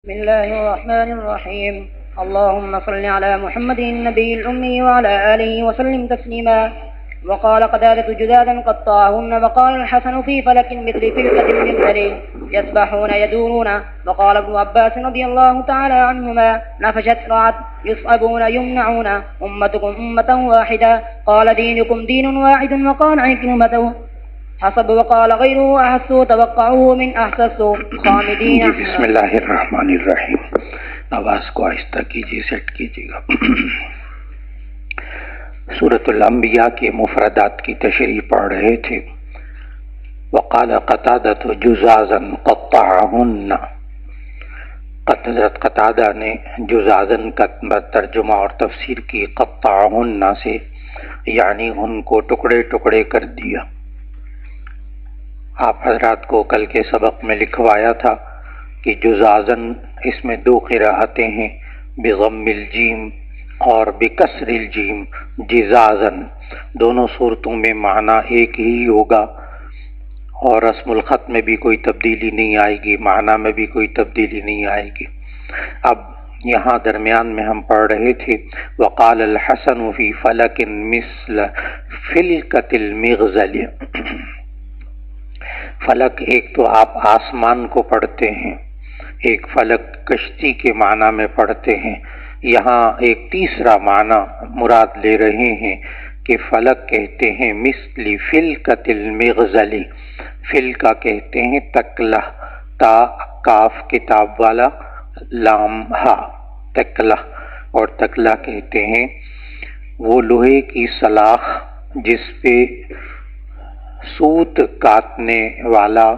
بسم الله الرحمن الرحيم. اللهم صل على محمد النبي الأمي وعلى آله وسلم تسليما. وقال قتادة جذاذا قطعهن. وقال الحسن في فلك مثل فلكة المغزل يسبحون يدورون. وقال ابن عباس رضي الله تعالى عنهما نفشت رعت يصعبون يمنعون أمتكم أمة واحدة. قال دينكم دين واحد. وقال عكرمة حسب. وقال غيره أحسوا توقعوه من أحسسوا خامدين. بسم اللہ الرحمن الرحیم. آواز کو آہستہ کیجیے، سیٹ کیجیے گا. سورۃ الانبیاء کے مفردات کی تشریح پڑھ رہے تھے. وقال قتادۃ جزازا قطعہن. قتادہ نے جزازن کا ترجمہ اور تفسیر کی قطعہن سے، یعنی ان کو ٹکڑے ٹکڑے کر دیا. آپ حضرات کو کل کے سبق میں لکھوایا تھا کہ جزازن اس میں دو قراءتیں ہیں، بضم الجیم اور بکسر الجیم. جزازن دونوں صورتوں میں معنی ایک ہی ہوگا اور رسم الخط میں بھی کوئی تبدیلی نہیں آئے گی، معنی میں بھی کوئی تبدیلی نہیں آئے گی. اب یہاں درمیان میں ہم پڑھ رہے تھے وقال الحسن فی فلک مثل فلکۃ المغزل. فلک ایک تو آپ آسمان کو پڑھتے ہیں، ایک فلک کشتی کے معنی میں پڑھتے ہیں. یہاں ایک تیسرا معنی مراد لے رہے ہیں کہ فلک کہتے ہیں مثل فلکۃ المغزل. فلکا کہتے ہیں تکلہ، تا کاف کتاب والا لام ہا تکلہ، اور تکلہ کہتے ہیں وہ لوہے کی سلاخ جس پہ سوت کاٹنے والا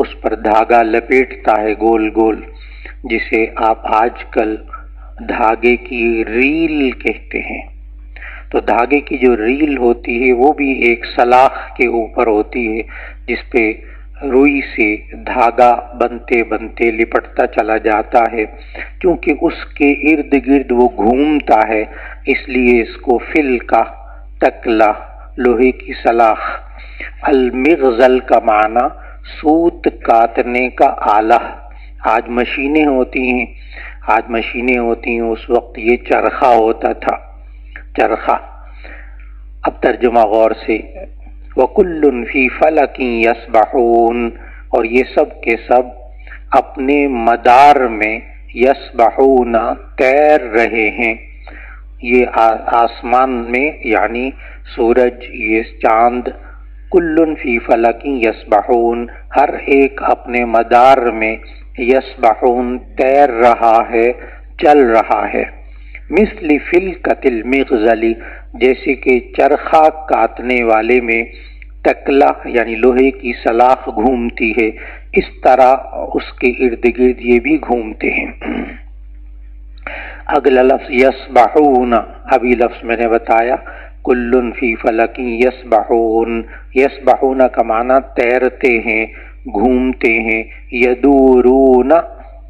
اس پر دھاگا لپیٹتا ہے گول گول، جسے آپ آج کل دھاگے کی ریل کہتے ہیں. تو دھاگے کی جو ریل ہوتی ہے وہ بھی ایک سلاخ کے اوپر ہوتی ہے جس پہ روئی سے دھاگا بنتے بنتے لپٹتا چلا جاتا ہے. کیونکہ اس کے ارد گرد وہ گھومتا ہے اس لیے اس کو فلکا تکلا لوہے کی سلاخ. المغزل کا معنی سوت کاٹنے کا آلہ. آج مشینیں ہوتی ہیں، اس وقت یہ چرخہ ہوتا تھا، چرخہ. اب ترجمہ غور سے. وَكُلٌّ فِي فَلَكٍ يَسْبَحُونَ، اور یہ سب کے سب اپنے مدار میں یسبحون تیر رہے ہیں. یہ آسمان میں یعنی سورج، یہ چاند. کلن فی فلک یسبحون، ہر ایک اپنے مدار میں یسبحون تیر رہا ہے، چل رہا ہے. مثل فلکۃ المغزل، جیسے کہ چرخہ کاٹنے والے میں تکلا یعنی لوہے کی سلاخ گھومتی ہے، اس طرح اس کے ارد گرد یہ بھی گھومتے ہیں. اگلا لفظ یسبحون، ابھی لفظ میں نے بتایا کلن فی فلک یسبحون. یسبحون کا معنی تیرتے ہیں، گھومتے ہیں. یدورون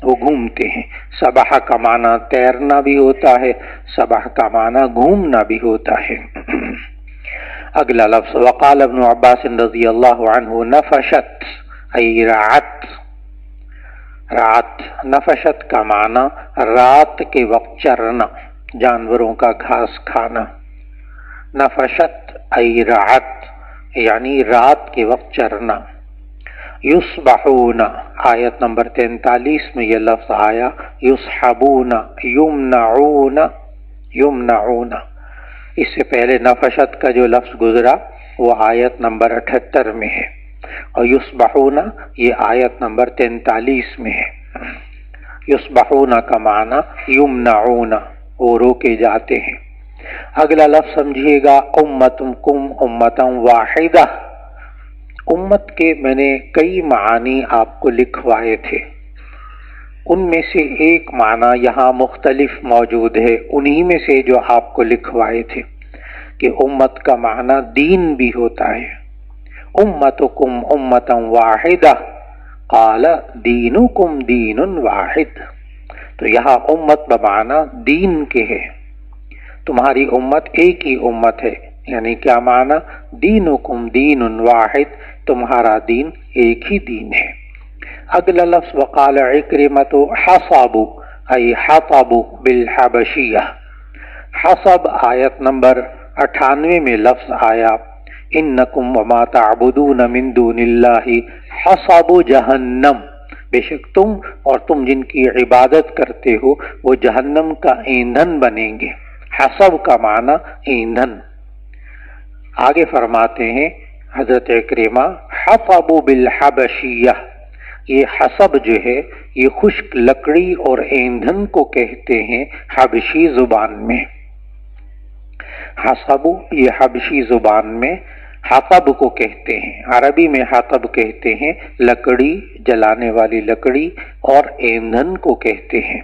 وہ گھومتے ہیں. سبح کا معنی تیرنا بھی ہوتا ہے، سبح کا معنی گھومنا بھی ہوتا ہے. اگلا لفظ وقال ابن عباس رضی اللہ عنہ نفشت ای رعت. رعت نفشت کا معنی رات کے وقت چرنا، جانوروں کا گھاس کھانا. نفشت ای رعت یعنی رات کے وقت چرنا. یصبحون آیت نمبر 43 میں یہ لفظ آیا. یصحبون یمنعون یمنعون. اس سے پہلے نفشت کا جو لفظ گزرا وہ آیت نمبر 78 میں ہے، اور یصبحون یہ آیت نمبر 43 میں ہے. یصبحون کا معنی یمنعون، وہ روکے جاتے ہیں. اگلا لفظ سمجھیے گا امتکم امتا واحدہ. امت کے میں نے کئی معنی آپ کو لکھوائے تھے، ان میں سے ایک معنی یہاں مختلف موجود ہے، انہی میں سے جو آپ کو لکھوائے تھے کہ امت کا معنی دین بھی ہوتا ہے. امتکم امتا واحدہ قال دینکم دین واحد. تو یہاں امت بمعنی دین کے ہے، تمہاری امت ایک ہی امت ہے. یعنی کیا معنی؟ دینکم دین واحد، تمہارا دین ایک ہی دین ہے. اگلا لفظ وقال عکرمۃ حصبوا ای حطبوا بالحبشیہ. حصب آیت نمبر 98 میں لفظ آیا انکم وما تعبدون من دون اللہ حصب جہنم، بے شک تم اور تم جن کی عبادت کرتے ہو وہ جہنم کا ایندھن بنیں گے. حصب کا معنی ایندھن. آگے فرماتے ہیں حضرت عکرمہ حطبوا بالحبشیہ، یہ حصب جو ہے یہ خشک لکڑی اور ایندھن کو کہتے ہیں حبشی زبان میں. حصب یہ حبشی زبان میں حطب کو کہتے ہیں، عربی میں حطب کہتے ہیں لکڑی، جلانے والی لکڑی، اور ایندھن کو کہتے ہیں.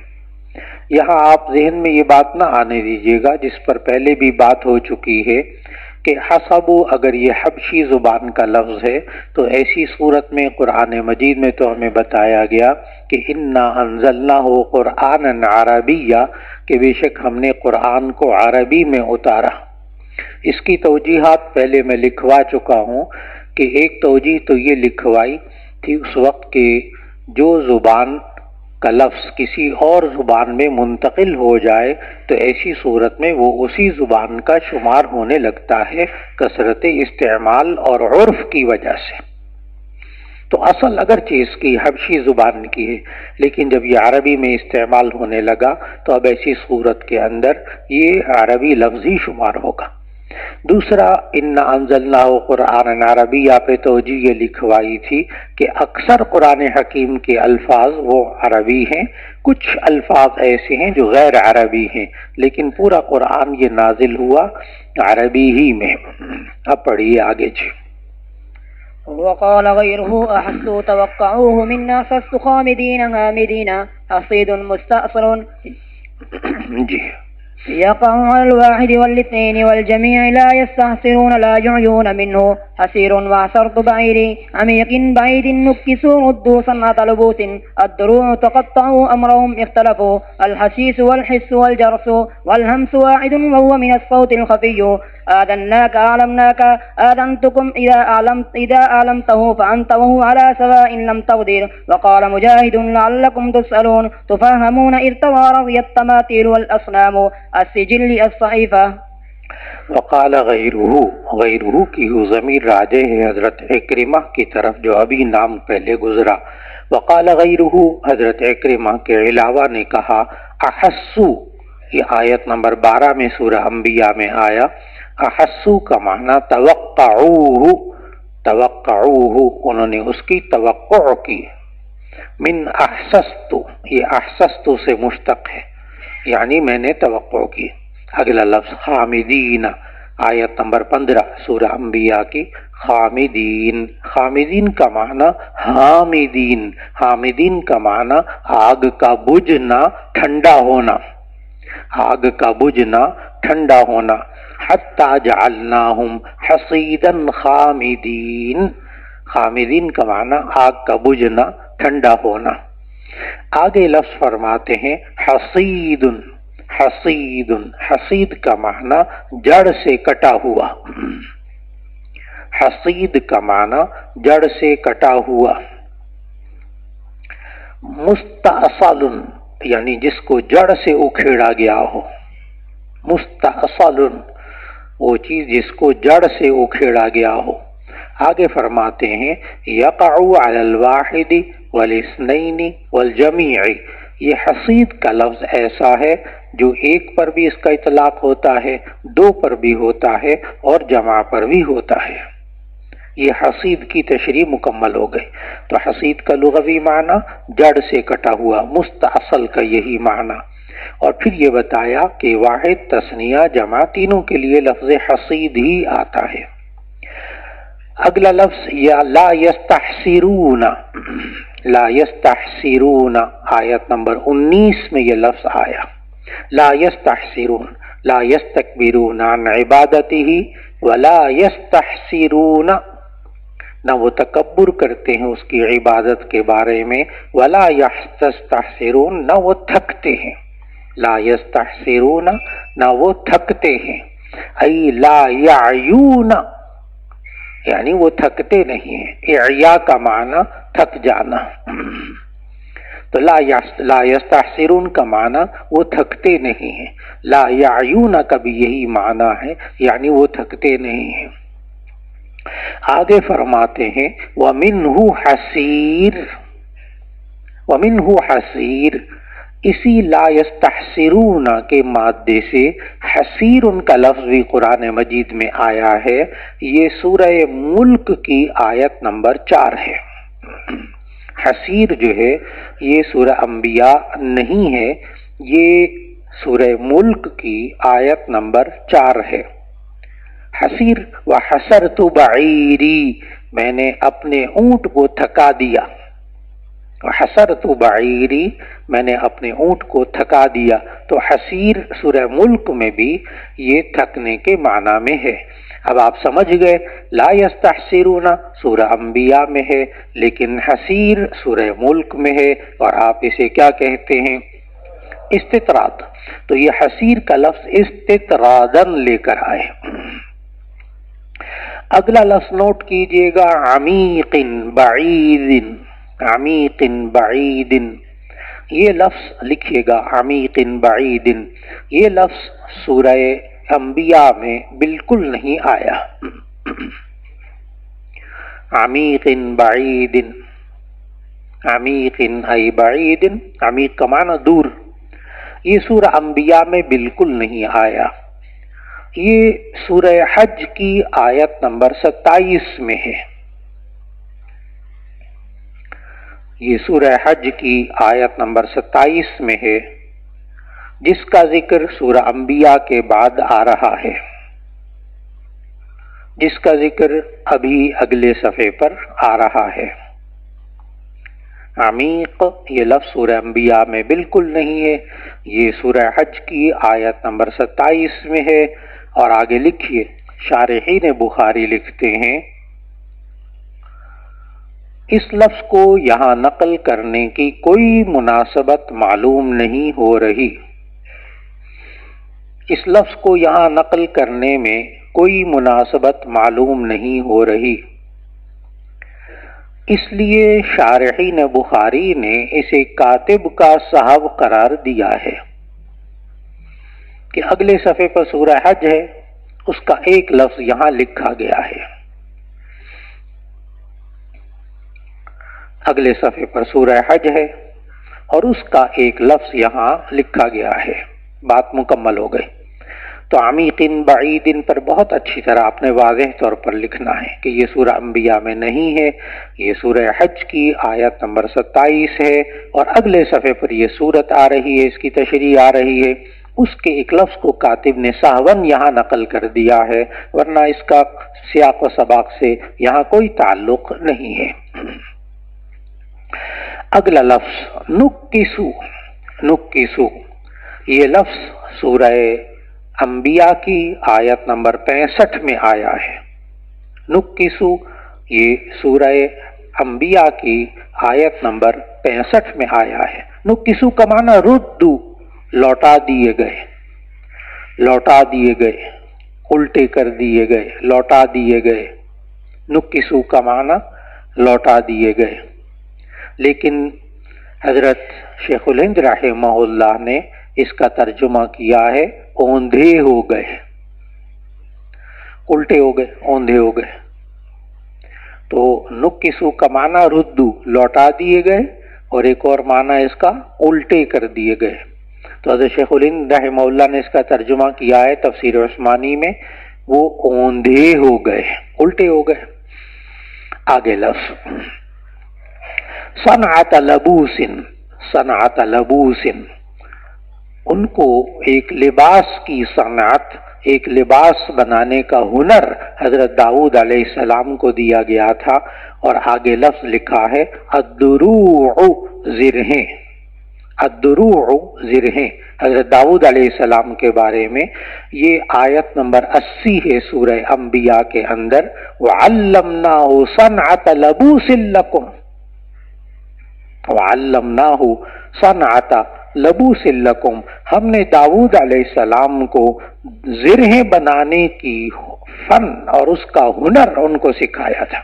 یہاں آپ ذہن میں یہ بات نہ آنے دیجیے گا جس پر پہلے بھی بات ہو چکی ہے کہ حصب اگر یہ حبشی زبان کا لفظ ہے تو ایسی صورت میں قرآن مجید میں تو ہمیں بتایا گیا کہ انا انزلناہ قرآنا عربیہ، کہ بے شک ہم نے قرآن کو عربی میں اتارا. اس کی توجیحات پہلے میں لکھوا چکا ہوں کہ ایک توجیح تو یہ لکھوائی تھی اس وقت کہ جو زبان کا لفظ کسی اور زبان میں منتقل ہو جائے تو ایسی صورت میں وہ اسی زبان کا شمار ہونے لگتا ہے کثرت استعمال اور عرف کی وجہ سے. تو اصل اگرچہ اس کی حبشی زبان کی ہے لیکن جب یہ عربی میں استعمال ہونے لگا تو اب ایسی صورت کے اندر یہ عربی لفظ ہی شمار ہوگا. دوسرا انا انزلناہ قرآنا عربیہ پہ توجیہ یہ لکھوائی تھی کہ اکثر قرآن حکیم کے الفاظ وہ عربی ہیں، کچھ الفاظ ایسے ہیں جو غیر عربی ہیں، لیکن پورا قرآن یہ نازل ہوا عربی ہی میں. اب پڑھیے آگے جی. وقال غيره أحسوا توقعوه منا فاست خامدين هامدين حصيد مستأصل جی يقع على الواحد والاثنين والجميع لا يستحسرون لا يعيون منه حسير وعصرت بعيري عميق بعيد نكسوا ردوا صنعة لبوس الدروع تقطعوا أمرهم اختلفوا الحسيس والحس والجرس والهمس واحد وهو من الصوت الخفي آذناك أعلمناك آذنتكم إذا أعلمته فأنت وهو على سواء لم تقدر. وقال مجاهد لعلكم تسألون تفهمون إذ توارض التماثيل والأصنام السجل الصحيفة. وقال غیرہ کی ضمیر راجع ہے حضرت عکرمہ کی طرف جو ابھی نام پہلے گزرا. وقال غیرہ حضرت عکرمہ کے علاوہ نے کہا احسو، یہ آیت نمبر 12 میں سورہ انبیاء میں آیا. احسو کا معنی توقعوہ انہوں نے اس کی توقع کی. من احسستو، یہ احسستو سے مشتق ہے یعنی میں نے توقع کی. اگلا لفظ خامدین آیت نمبر 15 سورہ انبیاء کی. خامدین، خامدین کا معنی حامدین، حامدین کا معنی آگ کا بجھنا، ٹھنڈا ہونا، آگ کا بجھنا ٹھنڈا ہونا. حتی جعلناہم حصیدا خامدین، خامدین کا معنی آگ کا بجھنا، ٹھنڈا ہونا. آگے لفظ فرماتے ہیں حصید، حصید، حصید کا معنی جڑ سے کٹا ہوا، حصید کا معنی جڑ سے کٹا ہوا. مستأصل یعنی جس کو جڑ سے اکھیڑا گیا ہو، مستأصل وہ چیز جس کو جڑ سے اکھیڑا گیا ہو. آگے فرماتے ہیں یقع علی الواحد والاثنین والجمیع، یہ حصید کا لفظ ایسا ہے جو ایک پر بھی اس کا اطلاق ہوتا ہے، دو پر بھی ہوتا ہے اور جمع پر بھی ہوتا ہے. یہ حصید کی تشریح مکمل ہو گئی. تو حصید کا لغوی معنی جڑ سے کٹا ہوا، مستأصل کا یہی معنی. اور پھر یہ بتایا کہ واحد، تثنیہ، جمع تینوں کے لیے لفظ حصید ہی آتا ہے. اگلا لفظ یا لا یستحسرون، لا یستحسرون آیت نمبر 19 میں یہ لفظ آیا. لا یستحسرون، لا یستکبرون عن عبادتہ ولا یستحسرون، نہ وہ تکبر کرتے ہیں اس کی عبادت کے بارے میں، ولا یستحسرون، نہ وہ تھکتے ہیں. لا یستحسرون، نہ وہ تھکتے ہیں. ای لا یعیون، یعنی وہ تھکتے نہیں ہیں. اعیا کا معنی تھک جانا. تو لا یستحسرون کا معنی وہ تھکتے نہیں ہیں. لا یعیون کا بھی یہی معنی ہے، یعنی وہ تھکتے نہیں ہیں. آگے فرماتے ہیں وَمِنْهُ حَسِيرٌ، وَمِنْهُ حَسِيرٌ، اسی لا یستحسرون کے مادے سے حسیر کا لفظ بھی قرآن مجید میں آیا ہے. یہ سورہ ملک کی آیت نمبر 4 ہے. حسیر جو ہے یہ سورہ انبیاء نہیں ہے، یہ سورہ ملک کی آیت نمبر 4 ہے. حسیر وحسرت بعیری، میں نے اپنے اونٹ کو تھکا دیا. وحسرت بعیری، میں نے اپنے اونٹ کو تھکا دیا. تو حسیر سورہ ملک میں بھی یہ تھکنے کے معنی میں ہے. اب آپ سمجھ گئے لا یستحسرون سورہ انبیاء میں ہے، لیکن حسیر سورہ ملک میں ہے، اور آپ اسے کیا کہتے ہیں؟ استطراد. تو یہ حسیر کا لفظ استطرادن لے کر آئے. اگلا لفظ نوٹ کیجئے گا عمیق بعید. عمیق بعید، یہ لفظ لکھیے گا عمیق بعید. یہ لفظ سورہ انبیاء میں بالکل نہیں آیا. عمیق بعید، عمیق ای بعید، عمیق کا معنی دور. یہ سورہ انبیاء میں بالکل نہیں آیا. یہ سورہ حج کی آیت نمبر 27 میں ہے. یہ سورہ حج کی آیت نمبر 27 میں ہے، جس کا ذکر سورہ انبیاء کے بعد آ رہا ہے، جس کا ذکر ابھی اگلے صفحے پر آ رہا ہے. عمیق یہ لفظ سورہ انبیاء میں بالکل نہیں ہے. یہ سورہ حج کی آیت نمبر 27 میں ہے. اور آگے لکھیے، شارحین بخاری لکھتے ہیں اس لفظ کو یہاں نقل کرنے کی کوئی مناسبت معلوم نہیں ہو رہی. اس لفظ کو یہاں نقل کرنے میں کوئی مناسبت معلوم نہیں ہو رہی. اس لیے شارحین بخاری نے اسے کاتب کا صحب قرار دیا ہے کہ اگلے صفحے پر سورہ حج ہے، اس کا ایک لفظ یہاں لکھا گیا ہے. اگلے صفحے پر سورہ حج ہے اور اس کا ایک لفظ یہاں لکھا گیا ہے. بات مکمل ہو گئی. تو عمیق بعید پر بہت اچھی طرح آپ نے واضح طور پر لکھنا ہے کہ یہ سورہ انبیاء میں نہیں ہے، یہ سورہ حج کی آیت نمبر 27 ہے، اور اگلے صفحے پر یہ سورت آ رہی ہے، اس کی تشریح آ رہی ہے. اس کے ایک لفظ کو کاتب نے سہون یہاں نقل کر دیا ہے، ورنہ اس کا سیاق و سباق سے یہاں کوئی تعلق نہیں ہے. اگلا لفظ نکسو. نکسو یہ لفظ سورہ انبیاء کی آیت نمبر 65 میں آیا ہے. نکسو یہ سورہ انبیاء کی آیت نمبر 65 میں آیا ہے. نکسو کا معنی ردو، لوٹا دیے گئے، لوٹا دیے گئے، الٹے کر دیے گئے، لوٹا دیے گئے. نکسو کا معنی لوٹا دیے گئے. لیکن حضرت شیخ الہند رحمہ اللہ نے اس کا ترجمہ کیا ہے اوندھے ہو گئے، الٹے ہو گئے، اوندھے ہو گئے. تو نکسو کا معنی ردو، لوٹا دیے گئے، اور ایک اور معنی اس کا الٹے کر دیے گئے. تو حضرت شیخ الہند رحمہ اللہ نے اس کا ترجمہ کیا ہے تفسیر عثمانی میں، وہ اوندھے ہو گئے، الٹے ہو گئے. آگے لفظ صنعت لبوس. صنعت لبوس، ان کو ایک لباس کی صنعت، ایک لباس بنانے کا ہنر حضرت داؤد علیہ السلام کو دیا گیا تھا. اور آگے لفظ لکھا ہے الدروع زرہیں. الدروع زرہیں حضرت داؤد علیہ السلام کے بارے میں یہ آیت نمبر 80 ہے سورہ انبیاء کے اندر. وَعَلَّمْنَاهُ صَنْعَةَ لَبُوسٍ لَكُمْ. وَعَلَّمْنَاهُ صَنْعَةَ لَبُوسٍ لَكُمْ، ہم نے داؤد علیہ السلام کو زرہیں بنانے کی فن اور اس کا ہنر ان کو سکھایا تھا.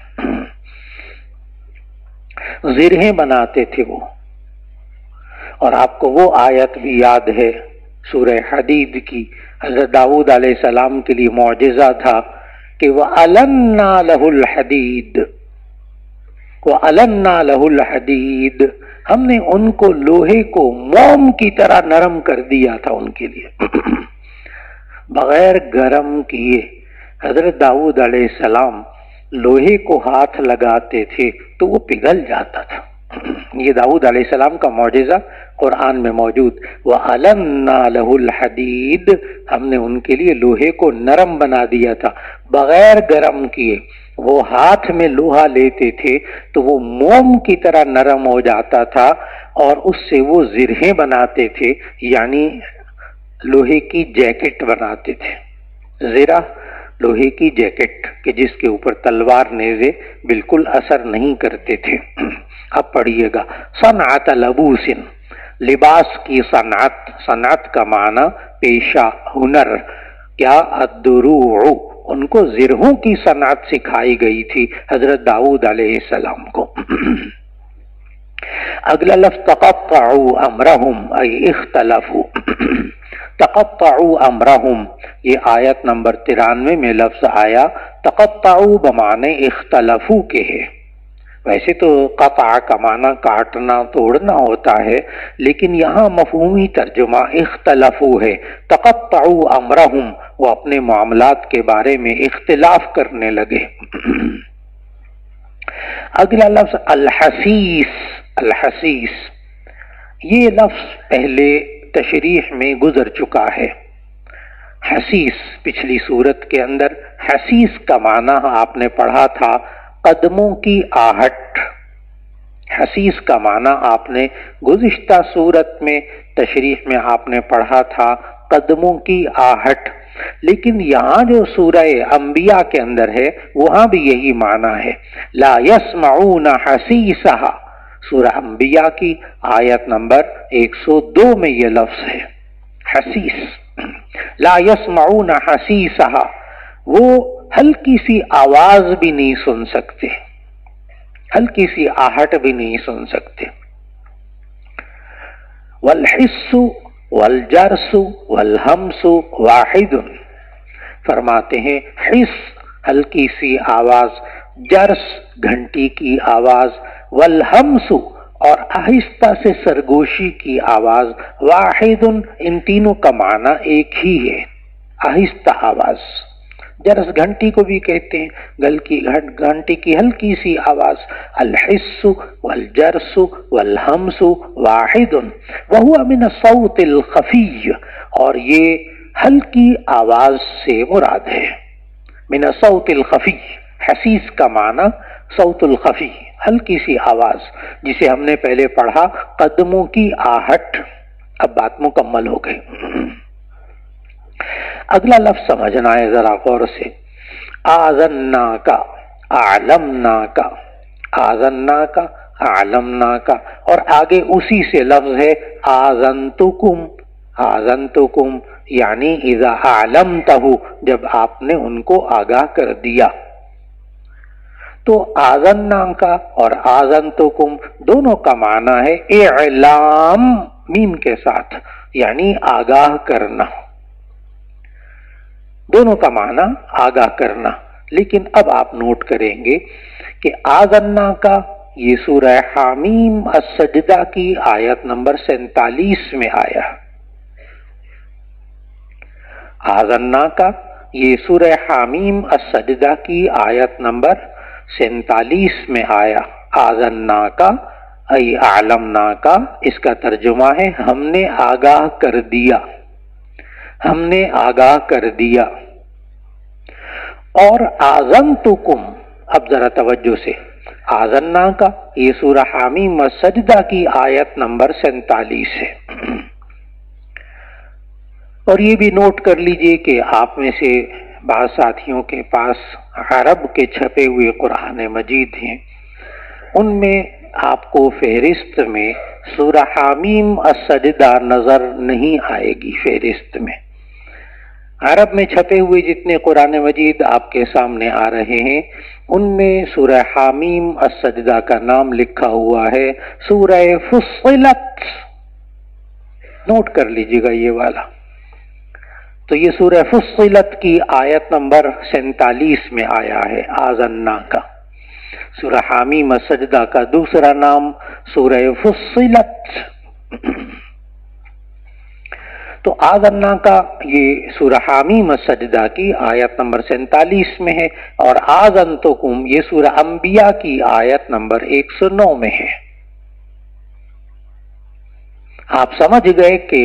زرہیں بناتے تھے وہ. اور آپ کو وہ آیت بھی یاد ہے سورہ حدید کی، حضرت داؤد علیہ السلام کے لیے معجزہ تھا کہ وَأَلَنَّا لَهُ الْحَدِيدَ، وَأَلَنَّا لَهُ الْحَدِيدَ، ہم نے ان کو لوہے کو موم کی طرح نرم کر دیا تھا ان کے لیے. بغیر گرم کیے حضرت داؤد علیہ السلام لوہے کو ہاتھ لگاتے تھے تو وہ پگھل جاتا تھا. یہ داؤد علیہ السلام کا معجزہ قرآن میں موجود. وَأَلَنَّا لَهُ الْحَدِيدَ، ہم نے ان کے لیے لوہے کو نرم بنا دیا تھا بغیر گرم کیے. وہ ہاتھ میں لوہا لیتے تھے تو وہ موم کی طرح نرم ہو جاتا تھا اور اس سے وہ زرہیں بناتے تھے، یعنی لوہے کی جیکٹ بناتے تھے. زرہ لوہے کی جیکٹ کہ جس کے اوپر تلوار نیزے بالکل اثر نہیں کرتے تھے. اب پڑھیے گا صنعت لبوس، لباس کی صنعت، صنعت کا معنی پیشہ، ہنر. کیا الدروع، ان کو زرہوں کی صنعت سکھائی گئی تھی حضرت داؤد علیہ السلام کو. اگلا لفظ تقطعوا امرهم ای اختلفوا. تقطعوا امرهم، یہ آیت نمبر 93 میں لفظ آیا تقطعوا بمعنی اختلفوا کے ہے. ویسے تو قطع کا معنی کاٹنا توڑنا ہوتا ہے، لیکن یہاں مفہومی ترجمہ اختلافو ہے. تقطعوا امرهم، وہ اپنے معاملات کے بارے میں اختلاف کرنے لگے. اگلا لفظ الحسیس. الحسیس یہ لفظ پہلے تشریح میں گزر چکا ہے. حسیس پچھلی صورت کے اندر حسیس کا معنی آپ نے پڑھا تھا قدموں کی آہٹ. حسیس کا معنی آپ نے گزشتہ صورت میں تشریح میں آپ نے پڑھا تھا قدموں کی آہٹ. لیکن یہاں جو سورہ انبیاء کے اندر ہے وہاں بھی یہی معنی ہے. لا يسمعون حسیسها، سورہ انبیاء کی آیت نمبر 102 میں یہ لفظ ہے حسیس. لا يسمعون حسیسها، وہ ہلکی سی آواز بھی نہیں سن سکتے، ہلکی سی آہٹ بھی نہیں سن سکتے. والحس والجرس والہمس واحد، فرماتے ہیں حس ہلکی سی آواز، جرس گھنٹی کی آواز، والہمس اور آہستہ سے سرگوشی کی آواز، واحد ان تینوں کا معنی ایک ہی ہے، آہستہ آواز. جرس گھنٹی کو بھی کہتے ہیں، گھنٹی کی ہلکی سی آواز. الحس والجرس والہمس واحد وہو من الصوت الخفی، اور یہ ہلکی آواز سے مراد ہے. من الصوت الخفی، حسیس کا معنی صوت الخفی، ہلکی سی آواز، جسے ہم نے پہلے پڑھا قدموں کی آہٹ. اب بات مکمل ہو گئی. اگلا لفظ سمجھنا ہے ذرا غور سے. آذنا کا، اعلمنا کا، آذنا کا، اعلمنا کا، اور آگے اسی سے لفظ ہے آذنتکم. آذنتکم یعنی اذا اعلمتہ، جب آپ نے ان کو آگاہ کر دیا. تو آذنا کا اور آذنتکم دونوں کا معنی ہے اعلام میم کے ساتھ، یعنی آگاہ کرنا. دونوں کا معنی آگاہ کرنا. لیکن اب آپ نوٹ کریں گے کہ آذنا کا یہ سورہ حامیم السجدہ کی آیت نمبر 47 میں آیا. آذنا کا یہ سورہ حامیم السجدہ کی آیت نمبر 47 میں آیا. آذنا کا ای اعلمنا کا، اس کا ترجمہ ہے ہم نے آگاہ کر دیا، ہم نے آگاہ کر دیا. اور آذنتکم، اب ذرا توجہ سے، آذنا کا یہ سورہ حامیم السجدہ کی آیت نمبر 47 ہے. اور یہ بھی نوٹ کر لیجئے کہ آپ میں سے بعض ساتھیوں کے پاس عرب کے چھپے ہوئے قرآن مجید ہیں، ان میں آپ کو فہرست میں سورہ حامیم السجدہ نظر نہیں آئے گی. فہرست میں عرب میں چھپے ہوئے جتنے قرآن مجید آپ کے سامنے آ رہے ہیں ان میں سورہ حامیم السجدہ کا نام لکھا ہوا ہے سورہ فصلت، نوٹ کر لیجیے گا یہ والا۔ تو یہ سورہ فصلت کی آیت نمبر 47 میں آیا ہے آذنا کا۔ سورہ حامیم السجدہ کا دوسرا نام سورہ فصلت۔ تو آذنا کا یہ سورہ حامیم السجدہ کی آیت نمبر 47 میں ہے، اور آذنتکم یہ سورہ انبیاء کی آیت نمبر 109 میں ہے۔ آپ سمجھ گئے کہ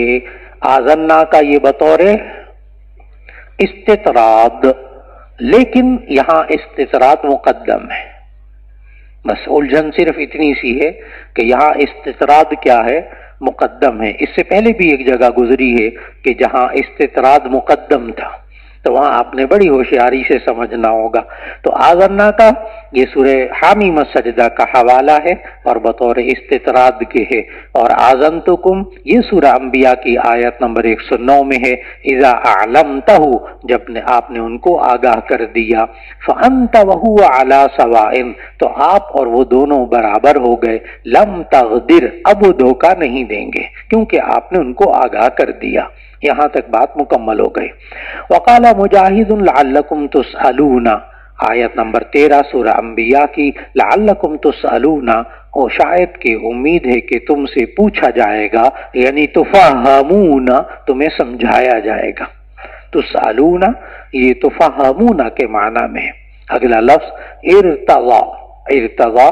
آذنا کا یہ بطور استطراد، لیکن یہاں استطراد مقدم ہے۔ بس الجھن صرف اتنی سی ہے کہ یہاں استطراد کیا ہے، مقدم ہے۔ اس سے پہلے بھی ایک جگہ گزری ہے کہ جہاں استطراد مقدم تھا، تو وہاں آپ نے بڑی ہوشیاری سے سمجھنا ہوگا۔ تو آذنا کا یہ سورہ حامیم السجدہ کا حوالہ ہے اور بطور استطراد کے ہے، اور آذنتکم یہ سورہ انبیاء کی آیت نمبر 109 میں ہے۔ اذا اعلمتہ جب آپ نے ان کو آگاہ کر دیا، فانت وہو علی سواء تو آپ اور وہ دونوں برابر ہو گئے، لم تغدر اب وہ دھوکہ نہیں دیں گے کیونکہ آپ نے ان کو آگاہ کر دیا۔ یہاں تک بات مکمل ہو گئی۔ وقال مجاہد لعلکم تسألون آیت نمبر 13 سورہ انبیاء کی، لعلکم تسألون اور شاید کہ امید ہے کہ تم سے پوچھا جائے گا، یعنی تفہمون تمہیں سمجھایا جائے گا۔ تسألون یہ تفہمون کے معنی میں ہے۔ اگلا لفظ ارتضا، ارتضا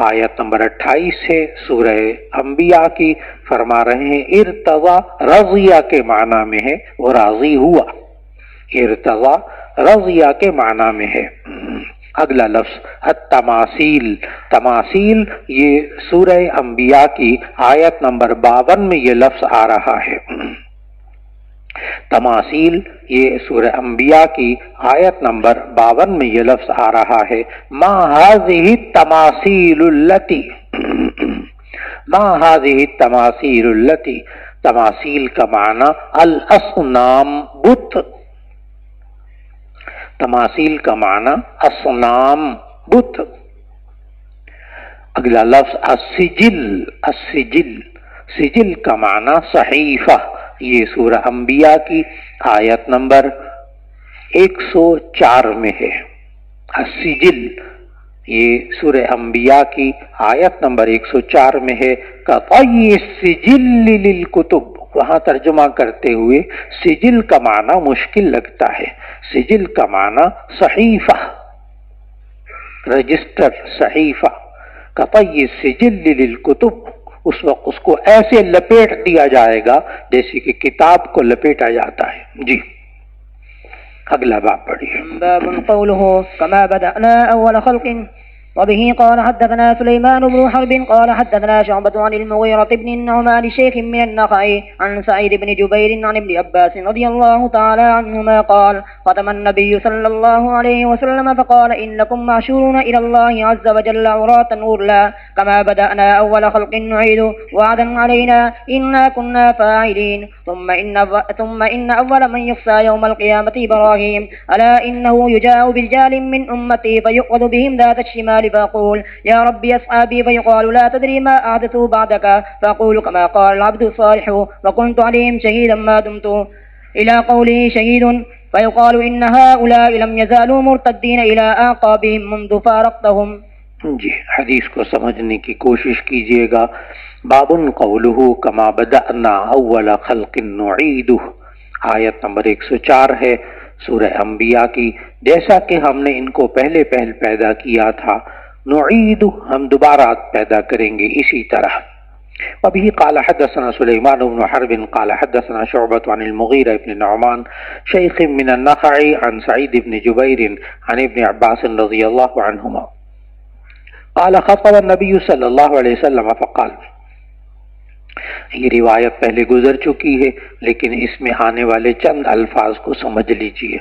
آیت نمبر 28 ہے سورہ انبیاء کی، فرما رہے ہیں ارتضا رضیہ کے معنی میں ہے، وہ راضی ہوا۔ ارتضا رضیہ کے معنی میں ہے۔ اگلا لفظ التماثیل، تماثیل یہ سورہ انبیاء کی آیت نمبر 52 میں یہ لفظ آ رہا ہے۔ تماثیل یہ سورہ انبیاء کی آیت نمبر 52 میں یہ لفظ آ رہا ہے۔ ما هذه التماثیل التي، ما هذه التماثیل التي، تماثیل کا معنی الاصنام بت، تماثیل کا معنی اصنام بت۔ اگلا لفظ السجل، السجل، سجل کا معنی صحیفہ، یہ سورہ انبیاء کی آیت نمبر 104 میں ہے۔ السجل یہ سورہ انبیاء کی آیت نمبر 104 میں ہے۔ کطی السجل للکتب، وہاں ترجمہ کرتے ہوئے سجل کا معنی مشکل لگتا ہے، سجل کا معنی صحیفہ، رجسٹر، صحیفہ۔ کطی السجل للکتب، اس وقت اس کو ایسے لپیٹ دیا جائے گا جیسے کہ کتاب کو لپیٹا جاتا ہے۔ جی اگلا باب پڑھیے۔ باب قوله كما بدأنا أول خلق، وبه قال حدثنا سليمان بن حرب قال حدثنا شعبة عن المغيرة بن النعمان شيخ من النخعي عن سعيد بن جبير عن ابن عباس رضي الله تعالى عنهما قال ختم النبي صلى الله عليه وسلم فقال إنكم معشورون إلى الله عز وجل عراة غرلا كما بدأنا أول خلق نعيد وعدا علينا إنا كنا فاعلين ثم إن أول من يخفى يوم القيامة إبراهيم ألا إنه يجاء برجال من أمتي فيؤخذ بهم ذات الشمال فأقول يا ربي أصحابي فيقال لا تدري ما أحدثوا بعدك فأقول كما قال العبد الصالح وكنت عليهم شهيدا ما دمت إلى قوله شهيد فيقال إن هؤلاء لم يزالوا مرتدين إلى أعقابهم منذ فارقتهم۔ جی حدیث کو سمجھنے کی کوشش کیجئے گا۔ باب قولہ کما بدأنا اول خلق نعیدہ، آیت نمبر 104 ہے سورہ انبیاء کی، جیسا کہ ہم نے ان کو پہلے پیدا کیا تھا، نعید ہم دوبارہ پیدا کریں گے اسی طرح۔ وبه قال حدثنا سليمان بن حرب قال حدثنا شعبة عن المغيرة بن نعمان شيخ من النخعي عن سعيد بن جبير عن ابن عباس رضي الله عنهما قال خطب النبي صلى الله عليه وسلم فقال، یہ روایت پہلے گزر چکی ہے لیکن اس میں آنے والے چند الفاظ کو سمجھ لیجئے۔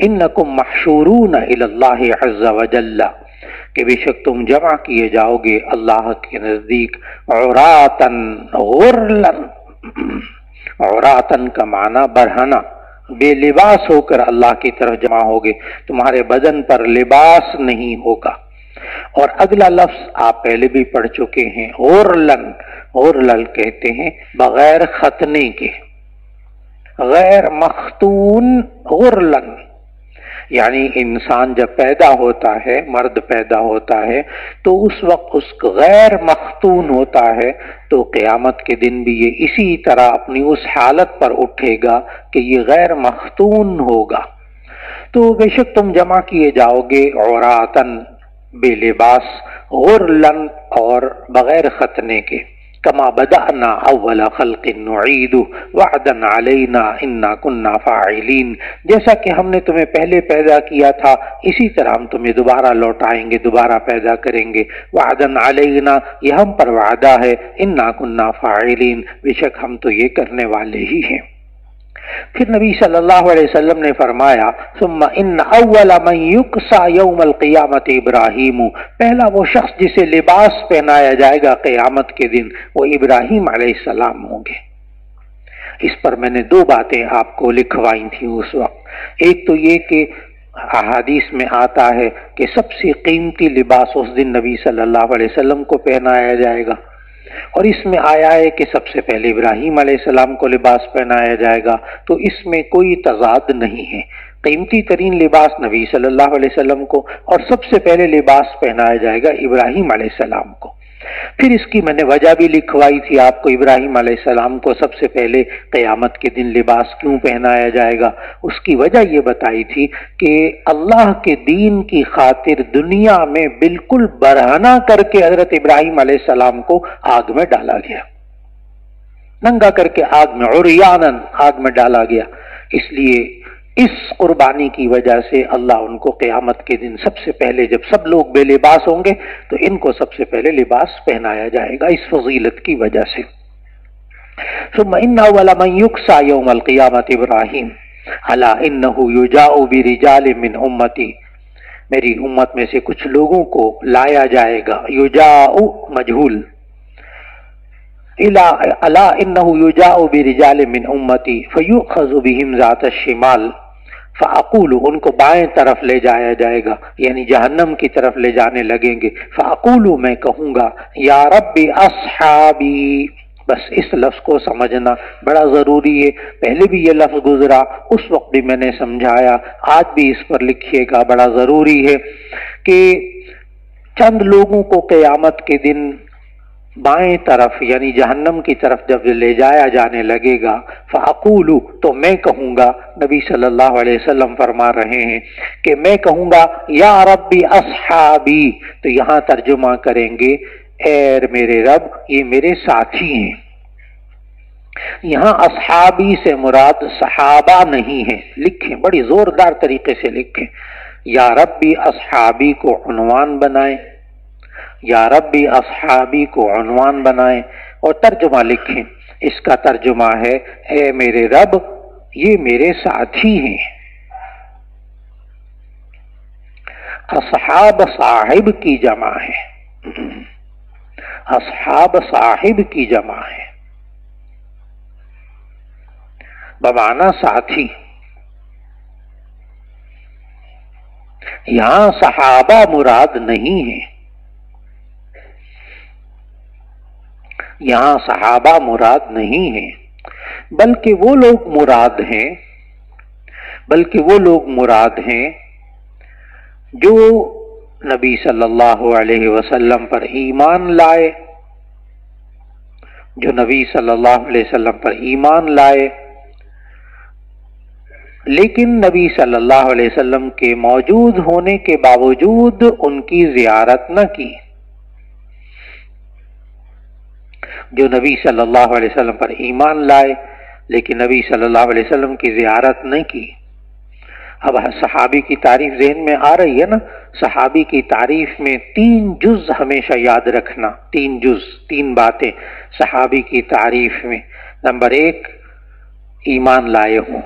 انکم محشورون الی اللہ عز وجل، کہ بے شک تم جمع کیے جاؤ گے اللہ کے نزدیک عراتن غرلن، عراتن کا معنی برہنہ، بے لباس ہو کر اللہ کی طرف جمع ہوگے، تمہارے بدن پر لباس نہیں ہوگا۔ اور اگلا لفظ آپ پہلے بھی پڑھ چکے ہیں، غرلن، غرلل کہتے ہیں بغیر ختنے کے، غیر مختون غرلن، یعنی انسان جب پیدا ہوتا ہے، مرد پیدا ہوتا ہے تو اس وقت اس غیر مختون ہوتا ہے، تو قیامت کے دن بھی یہ اسی طرح اپنی اس حالت پر اٹھے گا کہ یہ غیر مختون ہوگا۔ تو بے شک تم جمع کیے جاؤ گے عوراتن، بے لباس، غرلن اور بغیر ختنے کے، کما بدأنا اول خلق نعید وعدا علینا انا کنا فاعلین، جیسا کہ ہم نے تمہیں پہلے پیدا کیا تھا اسی طرح ہم تمہیں دوبارہ لوٹائیں گے، دوبارہ پیدا کریں گے، وعدا علینا یہ ہم پر وعدہ ہے، انا کنا فاعلین بے شک ہم تو یہ کرنے والے ہی ہیں۔ پھر نبی صلی اللہ علیہ وسلم نے فرمایا ثم ان اول من یکسا یوم القیامت ابراہیم، پہلا وہ شخص جسے لباس پہنایا جائے گا قیامت کے دن وہ ابراہیم علیہ السلام ہوں گے۔ اس پر میں نے دو باتیں آپ کو لکھوائی تھیں اس وقت، ایک تو یہ کہ احادیث میں آتا ہے کہ سب سے قیمتی لباس اس دن نبی صلی اللہ علیہ وسلم کو پہنایا جائے گا، اور اس میں آیا ہے کہ سب سے پہلے ابراہیم علیہ السلام کو لباس پہنایا جائے گا، تو اس میں کوئی تضاد نہیں ہے، قیمتی ترین لباس نبی صلی اللہ علیہ وسلم کو اور سب سے پہلے لباس پہنایا جائے گا ابراہیم علیہ السلام کو۔ پھر اس کی میں نے وجہ بھی لکھوائی تھی آپ کو، ابراہیم علیہ السلام کو سب سے پہلے قیامت کے دن لباس کیوں پہنایا جائے گا، اس کی وجہ یہ بتائی تھی کہ اللہ کے دین کی خاطر دنیا میں بالکل برہنہ کر کے حضرت ابراہیم علیہ السلام کو آگ میں ڈالا گیا، ننگا کر کے آگ میں، عریانن آگ میں ڈالا گیا، اس لیے اس قربانی کی وجہ سے اللہ ان کو قیامت کے دن سب سے پہلے، جب سب لوگ بے لباس ہوں گے تو ان کو سب سے پہلے لباس پہنایا جائے گا اس فضیلت کی وجہ سے۔ ثم ان اول من یکسا یوم القیامت ابراہیم الا انہ یجاء برجال من امتی، میری امت میں سے کچھ لوگوں کو لایا جائے گا، یجاء مجہول، الا انہ یجاء برجال من امتی فیؤخذ بهم ذات الشمال فاقول، ان کو بائیں طرف لے جایا جائے گا یعنی جہنم کی طرف لے جانے لگیں گے، فاقول میں کہوں گا یا رب اصحابی، بس اس لفظ کو سمجھنا بڑا ضروری ہے، پہلے بھی یہ لفظ گزرا، اس وقت بھی میں نے سمجھایا، آج بھی اس پر لکھیے گا، بڑا ضروری ہے کہ چند لوگوں کو قیامت کے دن بائیں طرف یعنی جہنم کی طرف جب لے جایا جانے لگے گا، فاقول تو میں کہوں گا، نبی صلی اللہ علیہ وسلم فرما رہے ہیں کہ میں کہوں گا یا ربی اصحابی، تو یہاں ترجمہ کریں گے اے میرے رب یہ میرے ساتھی ہیں، یہاں اصحابی سے مراد صحابہ نہیں ہے، لکھیں بڑی زوردار طریقے سے لکھیں، یا ربی اصحابی کو عنوان بنائیں، یا ربی اصحابی کو عنوان بنائیں اور ترجمہ لکھیں، اس کا ترجمہ ہے اے میرے رب یہ میرے ساتھی ہیں۔ اصحاب صاحب کی جمع ہے، اصحاب صاحب کی جمع ہے بمعنی ساتھی، یہاں صحابہ مراد نہیں ہے، یہاں صحابہ مراد نہیں ہیں، بلکہ وہ لوگ مراد ہیں، بلکہ وہ لوگ مراد ہیں جو نبی صلی اللہ علیہ وسلم پر ایمان لائے، جو نبی صلی اللہ علیہ وسلم پر ایمان لائے لیکن نبی صلی اللہ علیہ وسلم کے موجود ہونے کے باوجود ان کی زیارت نہ کی، جو نبی صلی اللہ علیہ وسلم پر ایمان لائے لیکن نبی صلی اللہ علیہ وسلم کی زیارت نہیں کی۔ اب صحابی کی تعریف ذہن میں آ رہی ہے نا، صحابی کی تعریف میں 3 جز ہمیشہ یاد رکھنا، 3 جز، 3 باتیں صحابی کی تعریف میں۔ نمبر 1 ایمان لائے ہوں،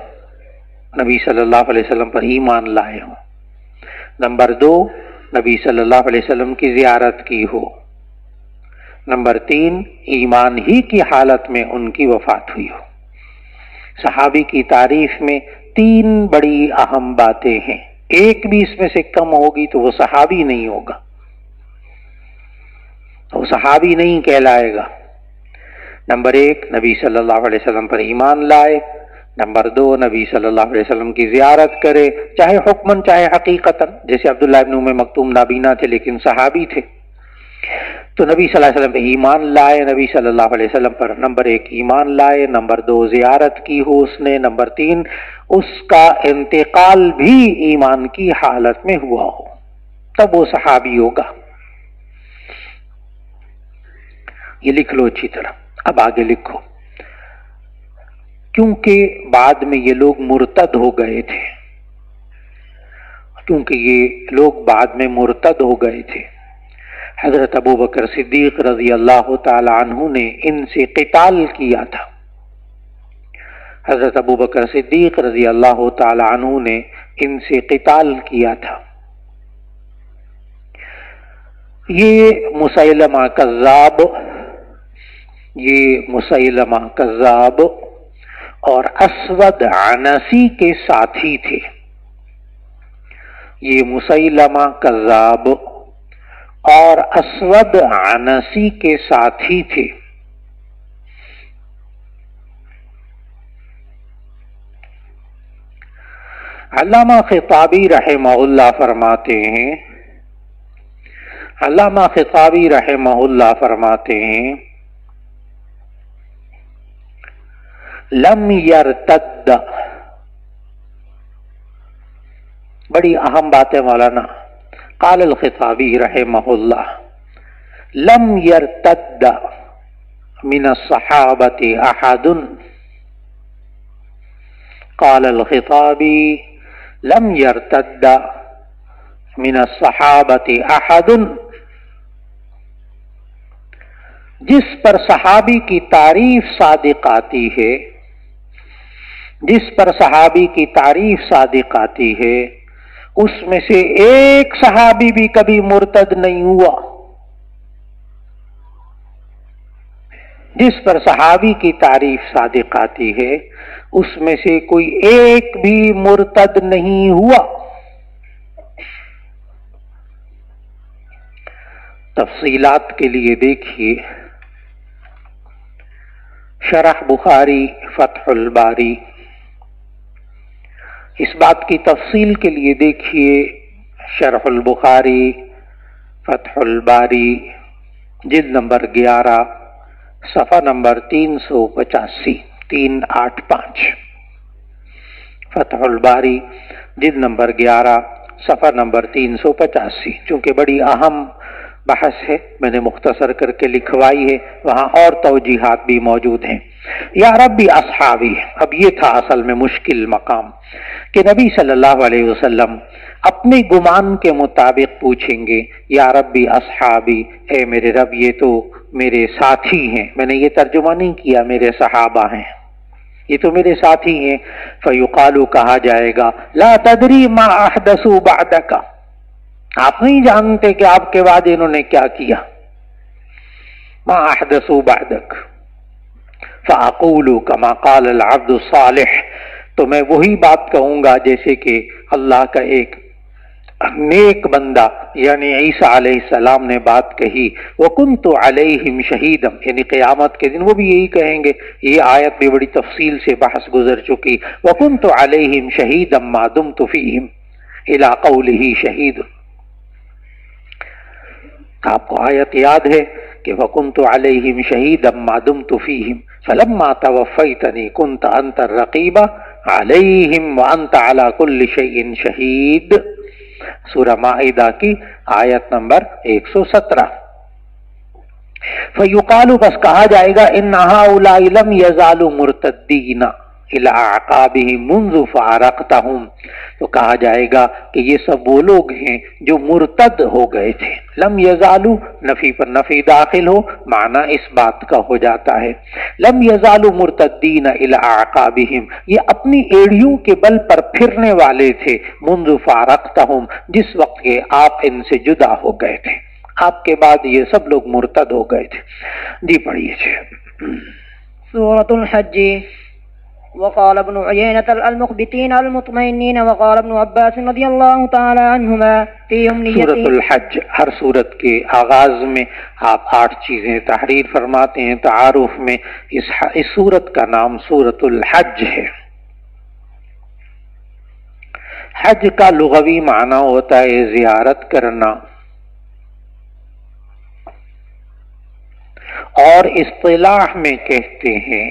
نبی صلی اللہ علیہ وسلم پر ایمان لائے ہوں۔ نمبر 2 نبی صلی اللہ علیہ وسلم کی زیارت کی ہو۔ نمبر 3 ایمان ہی کی حالت میں ان کی وفات ہوئی ہو۔ صحابی کی تعریف میں تین بڑی اہم باتیں ہیں، ایک بھی اس میں سے کم ہوگی تو وہ صحابی نہیں ہوگا، وہ صحابی نہیں کہلائے گا۔ نمبر ایک، نبی صلی اللہ علیہ وسلم پر ایمان لائے۔ نمبر دو، نبی صلی اللہ علیہ وسلم کی زیارت کرے، چاہے حکمن چاہے حقیقتاً، جیسے عبداللہ ابن ام مکتوم نابینا تھے لیکن صحابی تھے، تو نبی صلی اللہ علیہ وسلم پہ ایمان لائے، نبی صلی اللہ علیہ وسلم پر نمبر ایک ایمان لائے، نمبر دو زیارت کی ہو اس نے، نمبر تین اس کا انتقال بھی ایمان کی حالت میں ہوا ہو، تب وہ صحابی ہوگا۔ یہ لکھ لو اچھی طرح۔ اب آگے لکھو، کیونکہ بعد میں یہ لوگ مرتد ہو گئے تھے، حضرت ابو بکر صدیق رضی اللہ تعالی عنہ نے ان سے قتال کیا تھا، حضرت ابو بکر صدیق رضی اللہ تعالی عنہ نے ان سے قتال کیا تھا۔ یہ مسیلمہ کذاب اور اسود عنسی کے ساتھی تھے، یہ مسیلمہ کذاب اور اسود عنسی کے ساتھی تھے۔ علامہ خطابی رحمہ اللہ فرماتے ہیں لم یرتد، بڑی اہم بات ہے مولانا، قال الخطابی رحمہ اللہ لم یرتد من الصحابۃ احد، قال الخطابی لم یرتد من الصحابۃ احد، جس پر صحابی کی تعریف صادق آتی ہے، جس پر صحابی کی تعریف صادق آتی ہے، اس میں سے ایک صحابی بھی کبھی مرتد نہیں ہوا، جس پر صحابی کی تعریف صادق آتی ہے اس میں سے کوئی ایک بھی مرتد نہیں ہوا۔ تفصیلات کے لیے دیکھیے شرح بخاری فتح الباری، اس بات کی تفصیل کے لیے دیکھیے شرح البخاری فتح الباری جلد نمبر 11 صفحہ نمبر 385 385، فتح الباری جلد نمبر 11 صفحہ نمبر 385، چونکہ بڑی اہم بحث ہے میں نے مختصر کر کے لکھوائی ہے، وہاں اور توجیحات بھی موجود ہیں۔ یا ربی اصحابی، اب یہ تھا اصل میں مشکل مقام کہ نبی صلی اللہ علیہ وسلم اپنے گمان کے مطابق پوچھیں گے یا ربی اصحابی، اے میرے رب یہ تو میرے ساتھی ہیں، میں نے یہ ترجمہ نہیں کیا میرے صحابہ ہیں، یہ تو میرے ساتھی ہیں۔ فیقال، کہا جائے گا لا تدری ما احدثوا بعدک، آپ نہیں جانتے کہ آپ کے بعد انہوں نے کیا کیا، ما احدثوا بعدک، فاقول کما قال العبد الصالح، تو میں وہی بات کہوں گا جیسے کہ اللہ کا ایک نیک بندہ یعنی عیسیٰ علیہ السلام نے بات کہی، وَكُنْتُ عَلَيْهِمْ شَهِيدًا، یعنی قیامت کے دن وہ بھی یہی کہیں گے، یہ آیت بھی بڑی تفصیل سے بحث گزر چکی، وَكُنْتُ عَلَيْهِمْ شَهِيدًا مَا دُمْتُ فِيهِمْ إِلَىٰ قَوْلِهِ شَهِيدٌ۔ آپ کو آیت یاد ہے کہ وَكُنْتُ عَلَيْهِمْ شَهِيدًا مَا دُمْتُ فِيهِمْ فَلَمَّا تَوَفَّيْتَنِي كُنْتَ أَنْتَ الرَّقِيبَ عَلَيْهِمْ وَأَنْتَ عَلَى كُلِّ شَيْءٍ شَهِيدٌ، سورہ مائدہ کی آیت نمبر 117۔ فَيُقَالُ، بس کہا جائے گا إِنَّ هَؤُلَاءِ لَمْ يَزَالُوا مُرْتَدِّينَ إِلَىٰ أَعْقَابِهِمْ مُنْذُ فَارَقْتَهُمْ، تو کہا جائے گا کہ یہ سب وہ لوگ ہیں جو مرتد ہو گئے تھے۔ لم یزالو نفی پر نفی داخل ہو، معنی اس بات کا ہو جاتا ہے لم یزالو مرتدین الی اعقابہم، یہ اپنی ایڑیوں کے بل پر پھرنے والے تھے، منذ فارقتہم، جس وقت کے آپ ان سے جدا ہو گئے تھے، آپ کے بعد یہ سب لوگ مرتد ہو گئے تھے۔ جی پڑھیے۔ سورۃ الحج وقال ابن عيينة المخبتين المطمئنين. وقال ابن عباس رضی اللہ تعالی عنہما فی امنیته. سورۃ الحج، ہر سورت کے آغاز میں آپ 8 چیزیں تحریر فرماتے ہیں. تعارف میں اس سورت کا نام سورۃ الحج ہے. حج کا لغوی معنی ہوتا ہے زیارت کرنا، اور اصطلاح میں کہتے ہیں،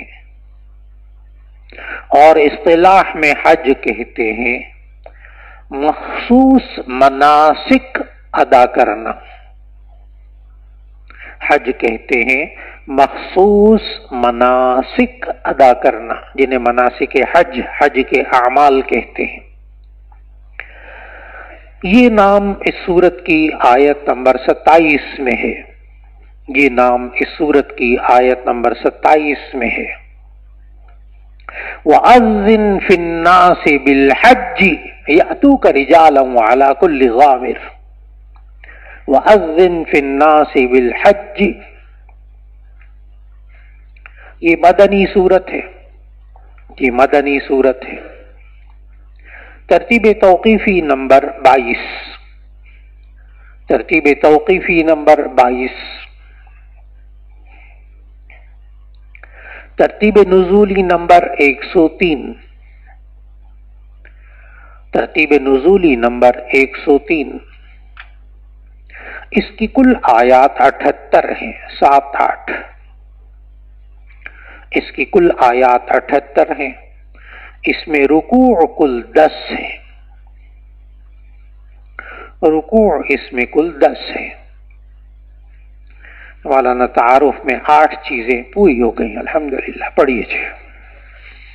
اور اصطلاح میں حج کہتے ہیں مخصوص مناسک ادا کرنا. حج کہتے ہیں مخصوص مناسک ادا کرنا، جنہیں مناسک حج، حج کے اعمال کہتے ہیں. یہ نام اس سورت کی آیت نمبر 27 میں ہے. یہ نام اس سورت کی آیت نمبر 27 میں ہے. وَأَذِّن فِي النَّاسِ بِالْحَجِّ يَأْتُوكَ رِجَالًا وَعَلَى كُلِّ ضَامِرٍ. وَأَذِّن فِي النَّاسِ بِالْحَجِّ، یہ مدنی سورت ہے. یہ مدنی سورت ہے. ترتیب توقیفی نمبر 22. ترتیب توقیفی نمبر 22. ترتیب نزولی نمبر 103. ترتیب نزولی نمبر 103. اس کی کل آیات 78 ہیں، 7-8. اس کی کل آیات 78 ہیں. اس میں رکوع کل 10 ہے. رکوع اس میں کل 10 ہے. مولانا تعارف میں 8 چیزیں پوری ہو گئی. الحمدللہ. پڑھیے.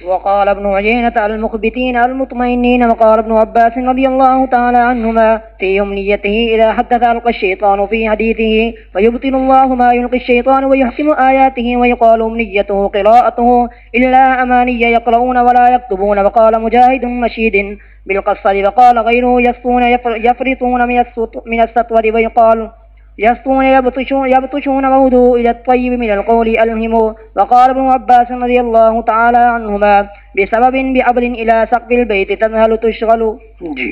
وقال ابن عيينة المخبتين المطمئنين. وقال ابن عباس رضي الله تعالى عنهما في أمنيته إذا حدث ألقى الشيطان في حديثه فيبطل الله ما يلقي الشيطان ويحكم آياته ويقال أمنيته قراءته إلا أماني يقرؤون ولا يكتبون. وقال مجاهد مشيد بالقصر. وقال غيره يسطون يفرطون من السطور. ويقال يسطون يبطشون وهدوا إلى الطيب من القول ألهموا. وقال ابن عباس رضي الله تعالى عنهما بسبب بعبر إلى سقف البيت تذهل تشغل. جی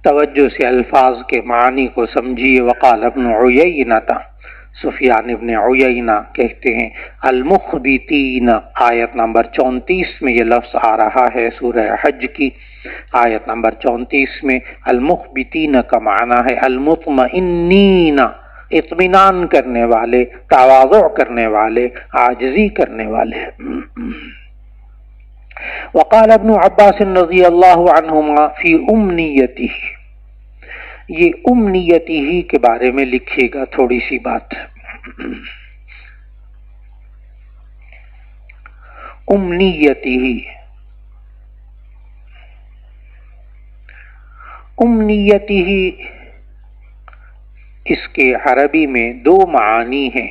توجہ سے الفاظ کے معنی کو سمجھیے. وقال ابن عیینہ، سفیان ابن عیینہ کہتے ہیں المخبتین. آیت نمبر 34 میں یہ لفظ آ رہا ہے سورہ حج کی. آیت نمبر 34 میں المخبتین کا معنی ہے المطمئنین، اطمینان کرنے والے، تواضع کرنے والے، عاجزی کرنے والے. وقال ابن عباس رضی اللہ عنہما فی امنیتہ. یہ امنیتی ہی کے بارے میں لکھیے گا تھوڑی سی بات. امنیتی ہی، امنیتی ہی اس کے عربی میں 2 معانی ہیں.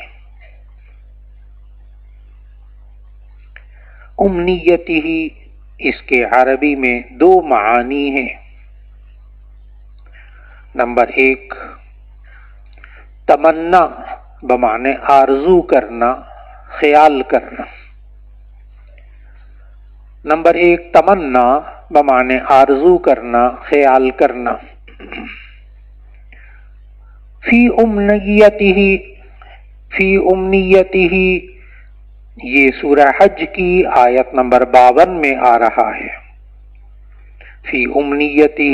امنیتی ہی اس کے عربی میں 2 معانی ہیں. نمبر 1 تمنا بمعنی آرزو کرنا، خیال کرنا. نمبر 1 تمنا بمعنی آرزو کرنا، خیال کرنا. فی امنیتہ، فی امنیتہ یہ سورہ حج کی آیت نمبر 52 میں آ رہا ہے. فی امنیتہ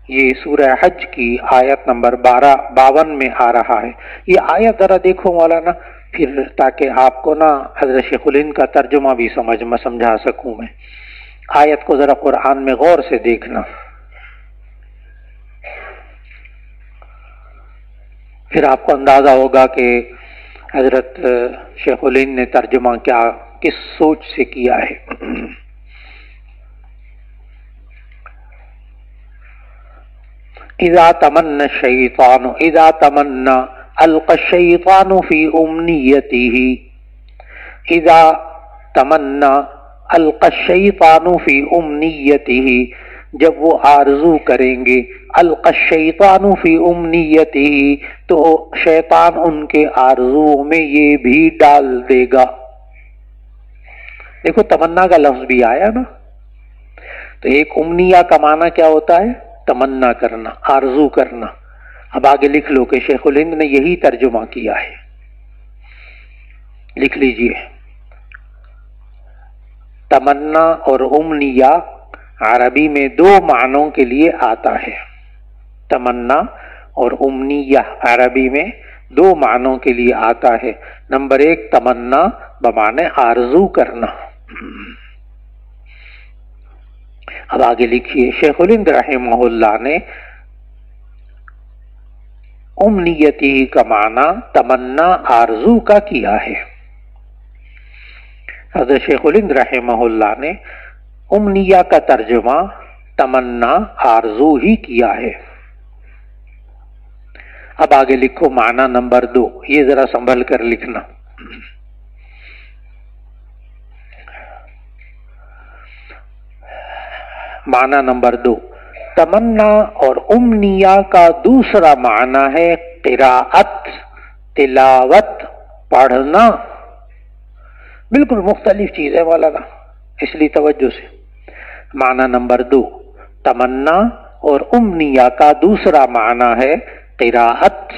یہ سورہ حج کی آیت نمبر 52 میں آ رہا ہے. یہ آیت ذرا دیکھو مولانا، پھر تاکہ آپ کو نا حضرت شیخ الہند کا ترجمہ بھی سمجھا سکوں میں. آیت کو ذرا قرآن میں غور سے دیکھنا، پھر آپ کو اندازہ ہوگا کہ حضرت شیخ الہند نے ترجمہ کس سوچ سے کیا ہے. اذا تمنى الشیطان، اذا تمنى القى الشیطان فی امنیتہ. اذا تمنى القى الشیطان فی امنیتہ، جب وہ آرزو کریں گے القى الشیطان فی امنیتہ تو شیطان ان کے آرزو میں یہ بھی ڈال دے گا. دیکھو تمنا کا لفظ بھی آیا نا، تو ایک امنیہ کا معنی کیا ہوتا ہے؟ تمنا کرنا، آرزو کرنا۔ اب آگے لکھ لو کہ شیخ الہند نے یہی ترجمہ کیا ہے، لکھ لیجئے۔ تمنا اور امنیہ عربی میں دو معنوں کے لیے آتا ہے۔ تمنا اور امنیہ عربی میں دو معنوں کے لیے آتا ہے۔ نمبر ایک، تمنا بمعنی آرزو کرنا۔ اب آگے لکھیے، شیخ الہند رحمہ اللہ نے امنیتی کا معنی تمنا آرزو کا کیا ہے۔ حضرت شیخ الہند رحمہ اللہ نے امنیہ کا ترجمہ تمنا آرزو ہی کیا ہے۔ اب آگے لکھو معنی نمبر 2، یہ ذرا سنبھل کر لکھنا۔ معنی نمبر 2، تمنا اور امنیہ کا دوسرا معنی ہے قراءت، تلاوت، پڑھنا۔ بالکل مختلف چیز ہے مولانا، اس لیے توجہ سے۔ معنی نمبر 2، تمنا اور امنیہ کا دوسرا معنی ہے قراءت،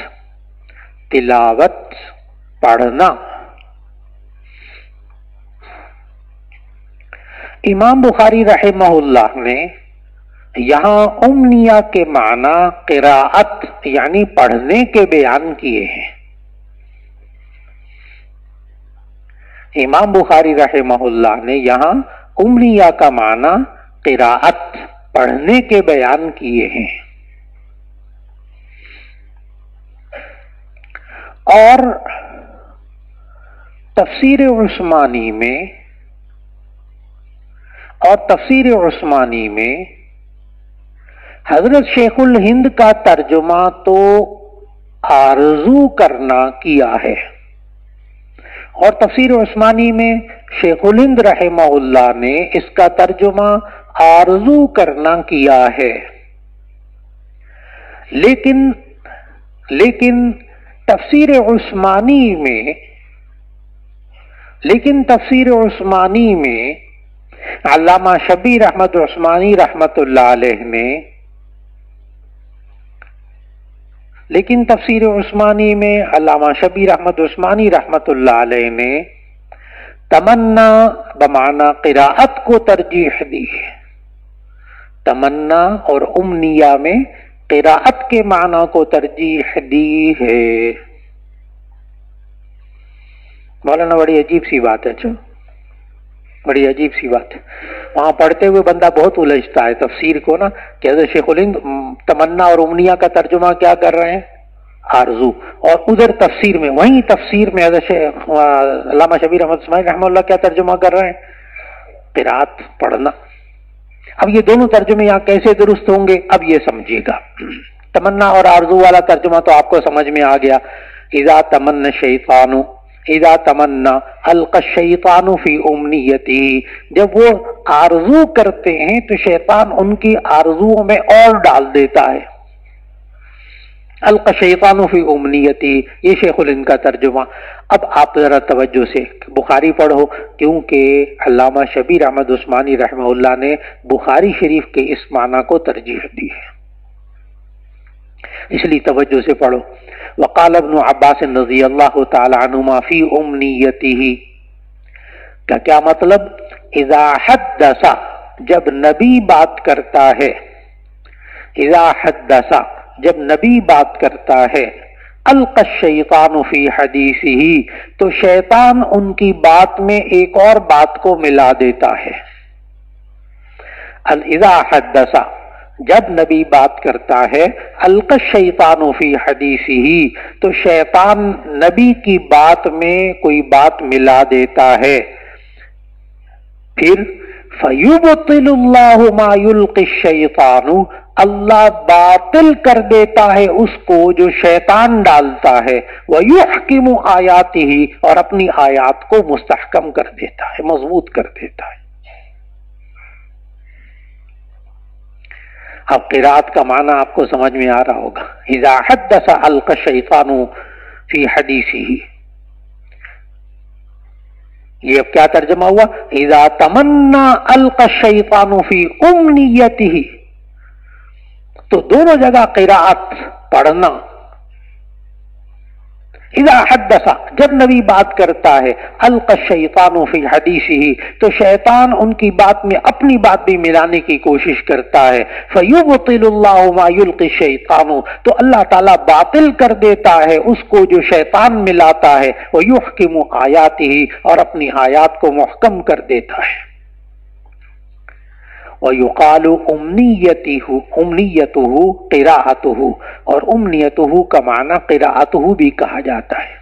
تلاوت، پڑھنا۔ امام بخاری رحمہ اللہ نے یہاں امنیہ کے معنی قراءت یعنی پڑھنے کے بیان کیے ہیں۔ امام بخاری رحمہ اللہ نے یہاں امنیہ کا معنی قراءت پڑھنے کے بیان کیے ہیں۔ اور تفسیر عثمانی میں حضرت شیخ الہند کا ترجمہ تو آرزو کرنا کیا ہے، اور تفسیر عثمانی میں شیخ الہند رحمہ اللہ نے اس کا ترجمہ آرزو کرنا کیا ہے، لیکن تفسیر عثمانی میں علامہ شبیر احمد عثمانی رحمت اللہ علیہ نے، لیکن تفسیر عثمانی میں علامہ شبیر احمد عثمانی رحمت اللہ علیہ نے تمنا بمعنی قراءت کو ترجیح دی ہے۔ تمنا اور امنیہ میں قراءت کے معنی کو ترجیح دی ہے۔ مولانا بڑی عجیب سی بات ہے، بڑی عجیب سی بات ہے۔ وہاں پڑھتے ہوئے بندہ بہت الجھتا ہے تفسیر کو نا، کہ حضرت شیخ الہند تمنا اور امنیہ کا ترجمہ کیا کر رہے ہیں؟ آرزو، اور ادھر تفسیر میں، وہیں تفسیر میں حضرت علامہ شبیر احمد عثمانی رحمہ اللہ کیا ترجمہ کر رہے ہیں؟ قراءت، پڑھنا۔ اب یہ دونوں ترجمے یہاں کیسے درست ہوں گے؟ اب یہ سمجھیے گا۔ تمنا اور آرزو والا ترجمہ تو آپ کو سمجھ میں آ گیا۔ اذا تمنا الشیطان، اذا تمنا القى الشیطان فی امنیتہ، جب وہ آرزو کرتے ہیں تو شیطان ان کی آرزوؤں میں اور ڈال دیتا ہے۔ القى الشیطان فی امنیتہ، یہ شیخ الہند کا ترجمہ۔ اب آپ ذرا توجہ سے بخاری پڑھو، کیونکہ علامہ شبیر احمد عثمانی رحمہ اللہ نے بخاری شریف کے اس معنی کو ترجیح دی ہے، اس لیے توجہ سے پڑھو۔ وقال ابن عباس رضی اللہ تعالی عنہما فی امنیتہ، کا کیا مطلب؟ اذا حدث، جب نبی بات کرتا ہے، اذا حدث، جب نبی بات کرتا ہے، القى الشیطان فی حدیثہ، تو شیطان ان کی بات میں ایک اور بات کو ملا دیتا ہے۔ اذا حدث، جب نبی بات کرتا ہے، القى الشیطان فی حدیثہ، تو شیطان نبی کی بات میں کوئی بات ملا دیتا ہے۔ پھر فَيُبْطِلُ اللَّهُ مَا يُلْقِي الشَّيْطَانُ، اللہ باطل کر دیتا ہے اس کو جو شیطان ڈالتا ہے، وَيُحْكِمُ آیَاتِهِ، اور اپنی آیات کو مستحکم کر دیتا ہے، مضبوط کر دیتا ہے۔ اب قراءت کا معنی آپ کو سمجھ میں آ رہا ہوگا۔ اذا حدث القى الشیطان فی حدیثہ، یہ اب کیا ترجمہ ہوا؟ اذا تمنا القى الشیطان فی امنیتہ، تو دونوں جگہ قراءت پڑھنا. اذا حدث، جب نبی بات کرتا ہے، القى الشیطان فی حدیثہ، تو شیطان ان کی بات میں اپنی بات بھی ملانے کی کوشش کرتا ہے. فیبطل اللہ ما یلقی الشیطان، تو اللہ تعالیٰ باطل کر دیتا ہے اس کو جو شیطان ملاتا ہے. ویحکم آیاتہ، اور اپنی آیات کو محکم کر دیتا ہے. وَيُقَالُ أُمْنِيَّتُهُ قِرَاءَتُهُ، اور امنیتہ کا معنی قراءتہ بھی کہا جاتا ہے.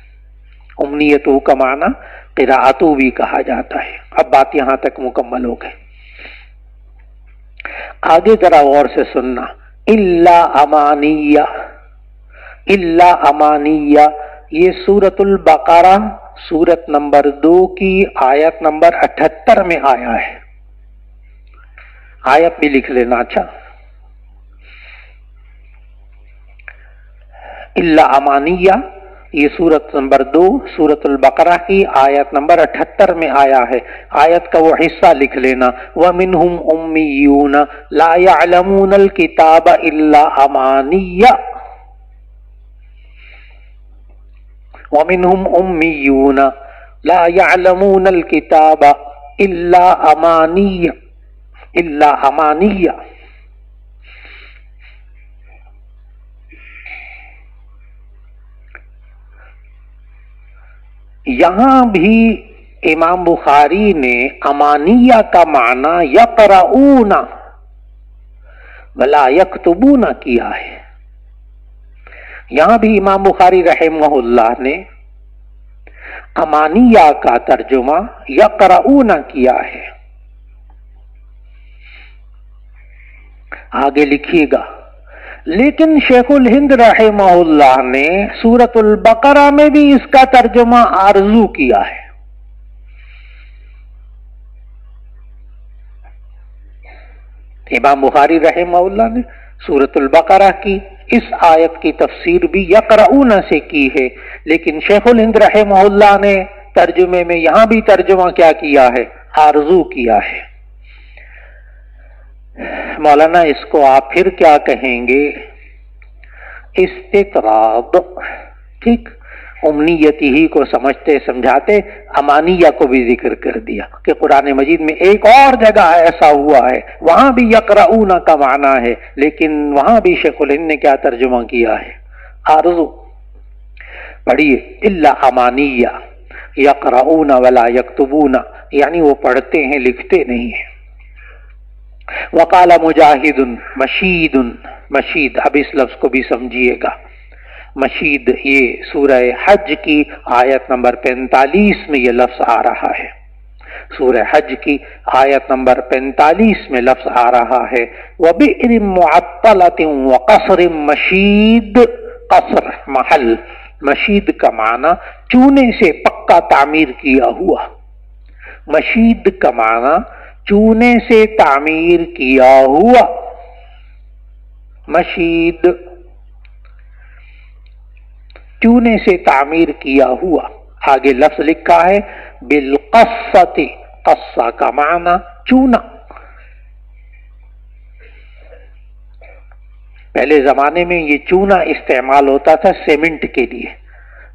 امنیتہ کا معنی قراءتہ بھی کہا جاتا ہے. اب بات یہاں تک مکمل ہو گئی. آگے ذرا غور سے سننا. الا امانیہ، الا امانیہ، یہ سورۃ البقرہ سورت نمبر 2 کی آیت نمبر 78 میں آیا ہے. آیت بھی لکھ لینا. اچھا، الا امانیہ، یہ سورت نمبر 2 سورت البقرہ کی آیت نمبر 78 میں آیا ہے. آیت کا وہ حصہ لکھ لینا. وَمِنْهُمْ أُمِّيُّونَ لَا يَعْلَمُونَ الْكِتَابَ إِلَّا أَمَانِيَّ، وَمِنْهُمْ أُمِّيُّونَ لَا يَعْلَمُونَ الْكِتَابَ إِلَّا أَمَانِيَّ، الا امانیہ. یہاں بھی امام بخاری نے امانیہ کا معنی یقرؤون ولا یکتبون کیا ہے. یہاں بھی امام بخاری رحمہ اللہ نے امانیہ کا ترجمہ یقرؤون کیا ہے. آگے لکھیے گا. لیکن شیخ الہند رحمہ اللہ نے سورۃ البقرہ میں بھی اس کا ترجمہ آرزو کیا ہے. امام بخاری رحمہ اللہ نے سورۃ البقرہ کی اس آیت کی تفسیر بھی یقرؤون سے کی ہے، لیکن شیخ الہند رحمہ اللہ نے ترجمے میں یہاں بھی ترجمہ کیا کیا ہے؟ آرزو کیا ہے. مولانا اس کو آپ پھر کیا کہیں گے؟ استطراد. ٹھیک، امنیتی ہی کو سمجھتے سمجھاتے امانیہ کو بھی ذکر کر دیا کہ قرآن مجید میں ایک اور جگہ ایسا ہوا ہے، وہاں بھی یقرؤون کا معنی ہے، لیکن وہاں بھی شیخ الہند نے کیا ترجمہ کیا ہے؟ آرزو. پڑھیے. الا امانیہ یقرؤون ولا یکتبون، یعنی وہ پڑھتے ہیں لکھتے نہیں ہیں. وقال مجاہد مشید، مشید، اب اس لفظ کو بھی سمجھیے گا. مشید یہ سورہ حج کی آیت نمبر 45 میں یہ لفظ آ رہا ہے. سورہ حج کی آیت نمبر 45 میں لفظ آ رہا ہے. وبئر معطلۃ وقصر مشید. قصر محل، مشید کا معنی چونے سے پکا تعمیر کیا ہوا. مشید کا معنی چونے سے تعمیر کیا ہوا. مشید چونے سے تعمیر کیا ہوا. آگے لفظ لکھا ہے بالقصۃ. قصہ کا معنی چونا. پہلے زمانے میں یہ چونا استعمال ہوتا تھا سیمنٹ کے لیے.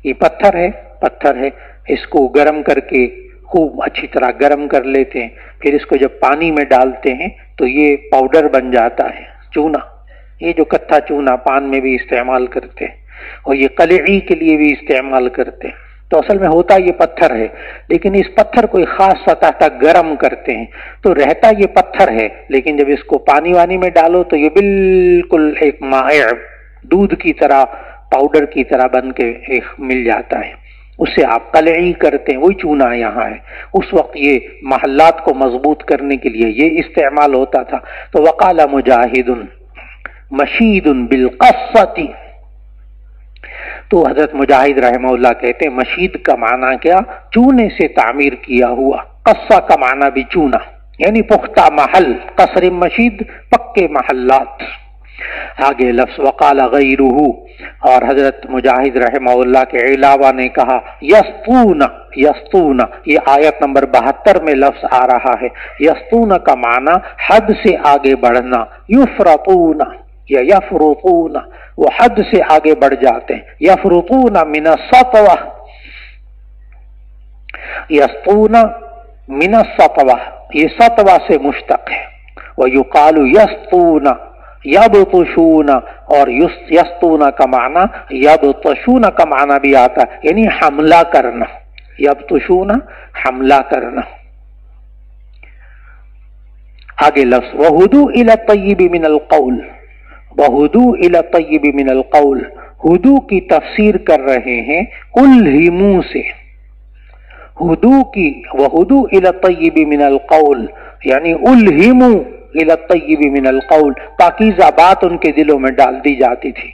یہ پتھر ہے، پتھر ہے، اس کو گرم کر کے خوب اچھی طرح گرم کر لیتے ہیں، پھر اس کو جب پانی میں ڈالتے ہیں تو یہ پاؤڈر بن جاتا ہے چونا. یہ جو کتھا چونا پان میں بھی استعمال کرتے ہیں اور یہ قلعی کے لیے بھی استعمال کرتے ہیں. تو اصل میں ہوتا یہ پتھر ہے، لیکن اس پتھر کو ایک خاص سطح تک گرم کرتے ہیں تو رہتا یہ پتھر ہے، لیکن جب اس کو پانی وانی میں ڈالو تو یہ بالکل ایک مائع دودھ کی طرح، پاؤڈر کی طرح بن کے مل جاتا ہے. اسے آپ قلعی کرتے ہیں، وہی چونا یہاں ہے. اس وقت یہ محلات کو مضبوط کرنے کے لیے یہ استعمال ہوتا تھا. تو وقال مجاہد مشید بالقصۃ. تو حضرت مجاہد رحمہ اللہ کہتے ہیں مشید کا معنی کیا؟ چونے سے تعمیر کیا ہوا. قصہ کا معنی بھی چونا، یعنی پختہ محل. قصر مشید، پکے محلات. آگے لفظ وقال غیرہ، اور حضرت مجاہد رحمہ اللہ کے علاوہ نے کہا یسطون، یسطون یہ آیت نمبر 72 میں لفظ آ رہا ہے۔ یسطون کا معنی حد سے آگے بڑھنا، یفرطون یا یفرطون وہ حد سے آگے بڑھ جاتے ہیں، یفرطون من السطوہ، یسطون من السطوہ یہ سطوہ سے مشتق ہے۔ ویقال یسطون یبطشون، اور یسطون کا معنی یبطشون کا معنی بھی آتا ہے، یعنی حملہ کرنا، یبطشون حملہ کرنا۔ آگے لفظ وہدو الی الطیب من القول، وہدو الی الطیب من القول، ہدو کی تفسیر کر رہے ہیں الہمو سے، ہدو کی وہدو الی الطیب من القول یعنی الہمو الی الطیب من القول، پاکیزہ بات ان کے دلوں میں ڈال دی جاتی تھی۔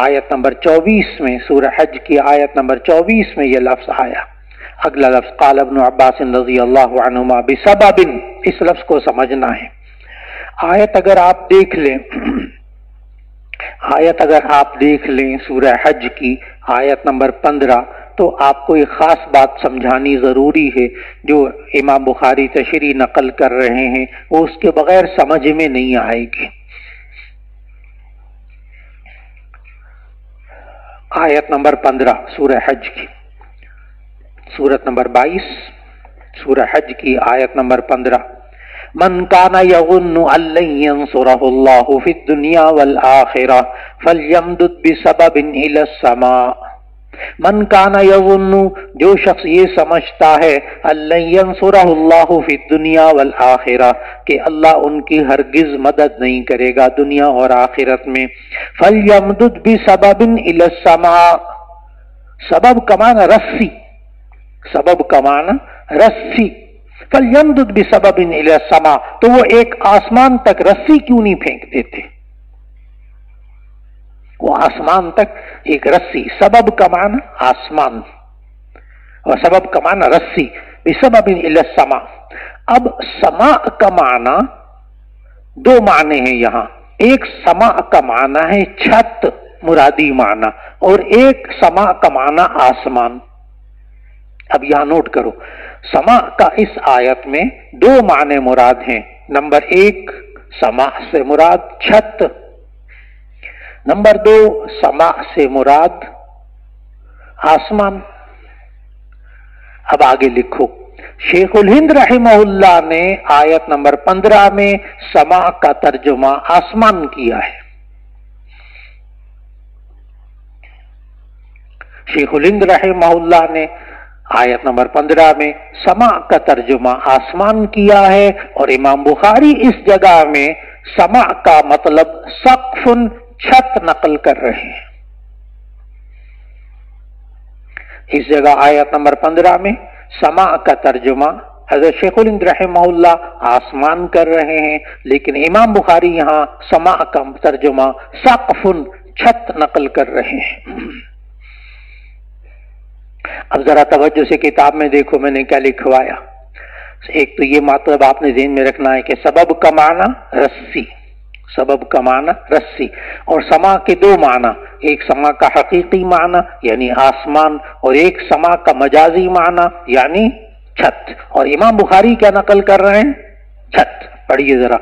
آیت نمبر 24 میں، سورہ حج کی آیت نمبر 24 میں یہ لفظ آیا۔ اگلا لفظ قال ابن عباس رضی اللہ عنہما بسبب، اس لفظ کو سمجھنا ہے۔ آیت اگر آپ دیکھ لیں، آیت اگر آپ دیکھ لیں سورہ حج کی آیت نمبر 15، تو آپ کو ایک خاص بات سمجھانی ضروری ہے، جو امام بخاری تشریح نقل کر رہے ہیں وہ اس کے بغیر سمجھ میں نہیں آئے گی۔ آیت نمبر 15 سورہ حج کی، سورت نمبر 22 سورہ حج کی آیت نمبر 15، من کان یظن ان لن ینصرہ اللہ فی الدنیا والآخرہ فلیمدد بسبب الی السماء۔ من کان یظن جو شخص یہ سمجھتا ہے ان لن ینصرہ اللہ فی الدنیا والآخرہ کہ اللہ ان کی ہرگز مدد نہیں کرے گا دنیا اور آخرت میں، فلیمدد بسبب الی السماء، سبب کا معنی رسی، سبب کا معنی رسی، فلیمدد بسبب الی السماء، تو وہ ایک آسمان تک رسی کیوں نہیں پھینک دیتے؟ وہ آسمان تک ایک رسی، سبب کا معنی آسمان اور سبب کا معنی رسی، بسبب الی السماء۔ اب سماء کا معنی دو معنی ہیں یہاں، ایک سماء کا معنی ہے چھت مرادی معنی، اور ایک سماء کا معنی آسمان۔ اب یہاں نوٹ کرو، سماء کا اس آیت میں دو معنی مراد ہیں۔ نمبر ایک، سماء سے مراد چھت، نمبر دو، سماء سے مراد آسمان۔ اب آگے لکھو، شیخ الہند رحمہ اللہ نے آیت نمبر 15 میں سماء کا ترجمہ آسمان کیا ہے۔ شیخ الہند رحمہ اللہ نے آیت نمبر 15 میں سماء کا ترجمہ آسمان کیا ہے، اور امام بخاری اس جگہ میں سماء کا مطلب سقف، چھت نقل کر رہے ہیں۔ اس جگہ آیت نمبر 15 میں سماء کا ترجمہ حضرت شیخ الہند رحمہ اللہ آسمان کر رہے ہیں، لیکن امام بخاری یہاں سماء کا ترجمہ سقف، چھت نقل کر رہے ہیں۔ اب ذرا توجہ سے کتاب میں دیکھو میں نے کیا لکھوایا۔ ایک تو یہ مطلب آپ نے ذہن میں رکھنا ہے کہ سبب کا معنی رسی، سبب کا معنی رسی، اور سما کے دو معنی، ایک سما کا حقیقی معنی یعنی آسمان، اور ایک سما کا مجازی معنی یعنی چھت۔ اور امام بخاری کیا نقل کر رہے ہیں؟ چھت۔ پڑھیے ذرا،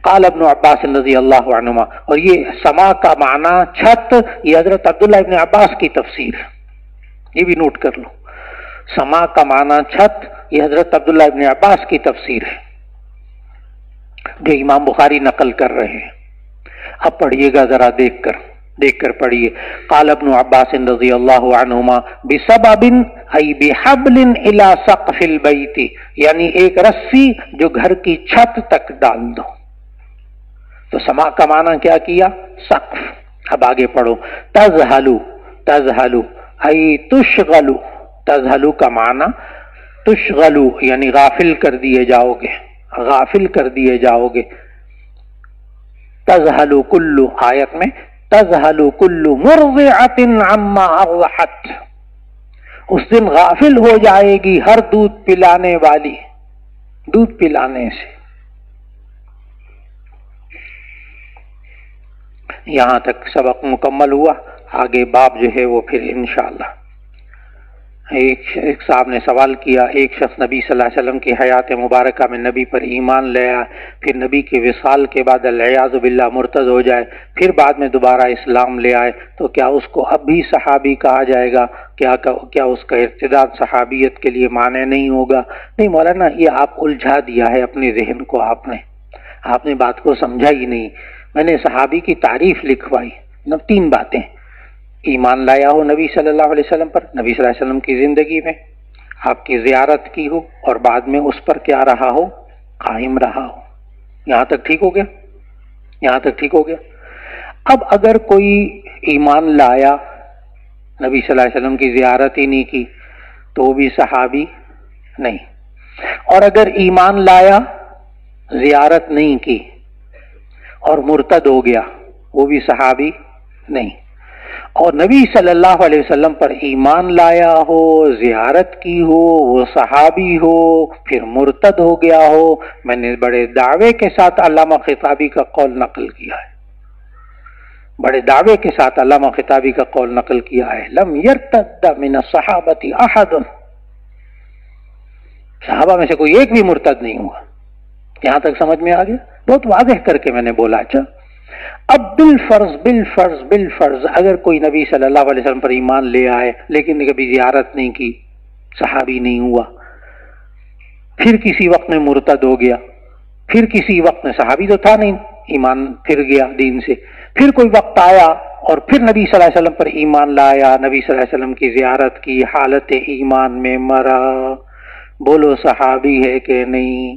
قال ابن عباس رضی اللہ عنہما، اور یہ سما کا معنی چھت، یہ حضرت عبداللہ ابن عباس کی تفسیر ہے، یہ بھی نوٹ کر لو۔ سما کا معنی چھت، یہ حضرت عبداللہ ابن عباس کی تفسیر ہے جو امام بخاری نقل کر رہے ہیں۔ اب پڑھیے گا ذرا دیکھ کر پڑھیے، قال ابن عباس رضی اللہ عنہما بسبب ای بحبل الی سقف البیت، یعنی ایک رسی جو گھر کی چھت تک ڈال دو۔ تو سما کا معنی کیا کیا؟ سقف۔ اب آگے پڑھو، تزہلو، تزہلو ای تشغلو، تزہلو کا معنی تشغلو یعنی غافل کر دیے جاؤ گے، غافل کر دیے جاؤ گے۔ تزہلو کلو، آیت میں تزہلو کلو مرضعۃ عما ارضعت، اس دن غافل ہو جائے گی ہر دودھ پلانے والی دودھ پلانے سے۔ یہاں تک سبق مکمل ہوا، آگے باب جو ہے وہ پھر انشاءاللہ۔ ایک صاحب نے سوال کیا، ایک شخص نبی صلی اللہ علیہ وسلم کی حیات مبارکہ میں نبی پر ایمان لے آئے، پھر نبی کے وصال کے بعد العیاذ باللہ مرتد ہو جائے، پھر بعد میں دوبارہ اسلام لے آئے، تو کیا اس کو اب بھی صحابی کہا جائے گا؟ کیا اس کا ارتداد صحابیت کے لیے معنی نہیں ہوگا؟ نہیں مولانا، یہ آپ الجھا دیا ہے اپنے ذہن کو، آپ نے بات کو سمجھا ہی نہیں۔ میں نے صحابی کی تعریف لکھوائی، 3 باتیں: ایمان لایا ہو نبی صلی اللہ علیہ وسلم پر، نبی صلی اللہ علیہ وسلم کی زندگی میں آپ کی زیارت کی ہو اور بعد میں اس پر کیا رہا ہو؟ قائم رہا ہو۔ یہاں تک ٹھیک ہو گیا؟ یہاں تک ٹھیک ہو گیا؟ اب اگر کوئی ایمان لایا، نبی صلی اللہ علیہ وسلم کی زیارت ہی نہیں کی، تو وہ بھی صحابی نہیں، اور اگر ایمان لایا، زیارت نہیں کی اور مرتد ہو گیا، وہ بھی صحابی نہیں، اور نبی صلی اللہ علیہ وسلم پر ایمان لایا ہو، زیارت کی ہو، وہ صحابی ہو، پھر مرتد ہو گیا ہو۔ میں نے بڑے دعوے کے ساتھ علامہ خطابی کا قول نقل کیا ہے، بڑے دعوے کے ساتھ علامہ خطابی کا قول نقل کیا ہے، لم یرتد من الصحابۃ احد، صحابہ میں سے کوئی ایک بھی مرتد نہیں ہوا۔ یہاں تک سمجھ میں آ گیا؟ بہت واضح کر کے میں نے بولا۔ اچھا، اب بالفرض اگر کوئی نبی صلی اللہ علیہ وسلم پر ایمان لے آئے لیکن کبھی زیارت نہیں کی، صحابی نہیں ہوا، پھر کسی وقت میں مرتد ہو گیا، پھر کسی وقت میں صحابی تو تھا نہیں، ایمان پھر گیا دین سے، پھر کوئی وقت آیا اور پھر نبی صلی اللہ علیہ وسلم پر ایمان لایا، نبی صلی اللہ علیہ وسلم کی زیارت کی، حالت ایمان میں مرا، بولو صحابی ہے کہ نہیں؟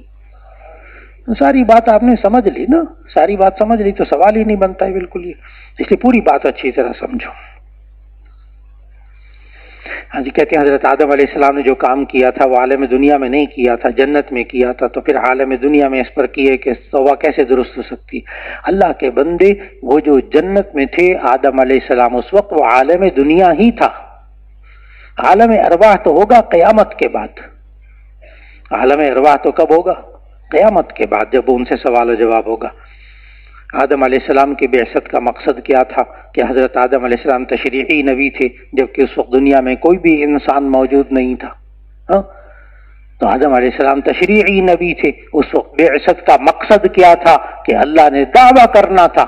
ساری بات آپ نے سمجھ لی نا، ساری بات سمجھ لی تو سوال ہی نہیں بنتا ہے بالکل ہی، اس لیے پوری بات اچھی طرح سمجھو۔ ہاں جی، کہتے ہیں حضرت آدم علیہ السلام نے جو کام کیا تھا وہ عالم دنیا میں نہیں کیا تھا، جنت میں کیا تھا، تو پھر عالم دنیا میں اس پر کیے کہ توبہ کیسے درست ہو سکتی؟ اللہ کے بندے، وہ جو جنت میں تھے آدم علیہ السلام، اس وقت وہ عالم دنیا ہی تھا، عالم ارواح تو ہوگا قیامت کے بعد، عالم ارواح تو کب ہوگا؟ قیامت کے بعد، جب ان سے سوال و جواب ہوگا۔ آدم علیہ السلام کی بعثت کا مقصد کیا تھا؟ کہ حضرت آدم علیہ السلام تشریعی نبی تھے، جبکہ اس وقت دنیا میں کوئی بھی انسان موجود نہیں تھا۔ تو آدم علیہ السلام تشریعی نبی تھے، اس وقت بعثت کا مقصد کیا تھا؟ کہ اللہ نے دعویٰ کرنا تھا،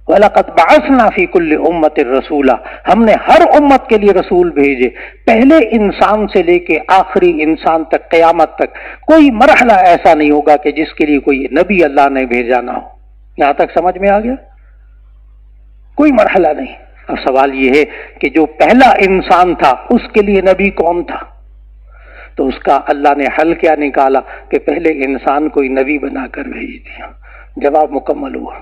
وَلَقَدْ بَعَثْنَا فِي كُلِّ أُمَّةٍ رَسُولًا، ہم نے ہر امت کے لیے رسول بھیجے، پہلے انسان سے لے کے آخری انسان تک، قیامت تک کوئی مرحلہ ایسا نہیں ہوگا کہ جس کے لیے کوئی نبی اللہ نے بھیجا نہ ہو۔ یہاں تک سمجھ میں آ گیا؟ کوئی مرحلہ نہیں۔ اب سوال یہ ہے کہ جو پہلا انسان تھا اس کے لیے نبی کون تھا؟ تو اس کا اللہ نے حل کیا نکالا کہ پہلے انسان کو ہی نبی بنا کر بھیج دیا۔ جواب مکمل ہوا۔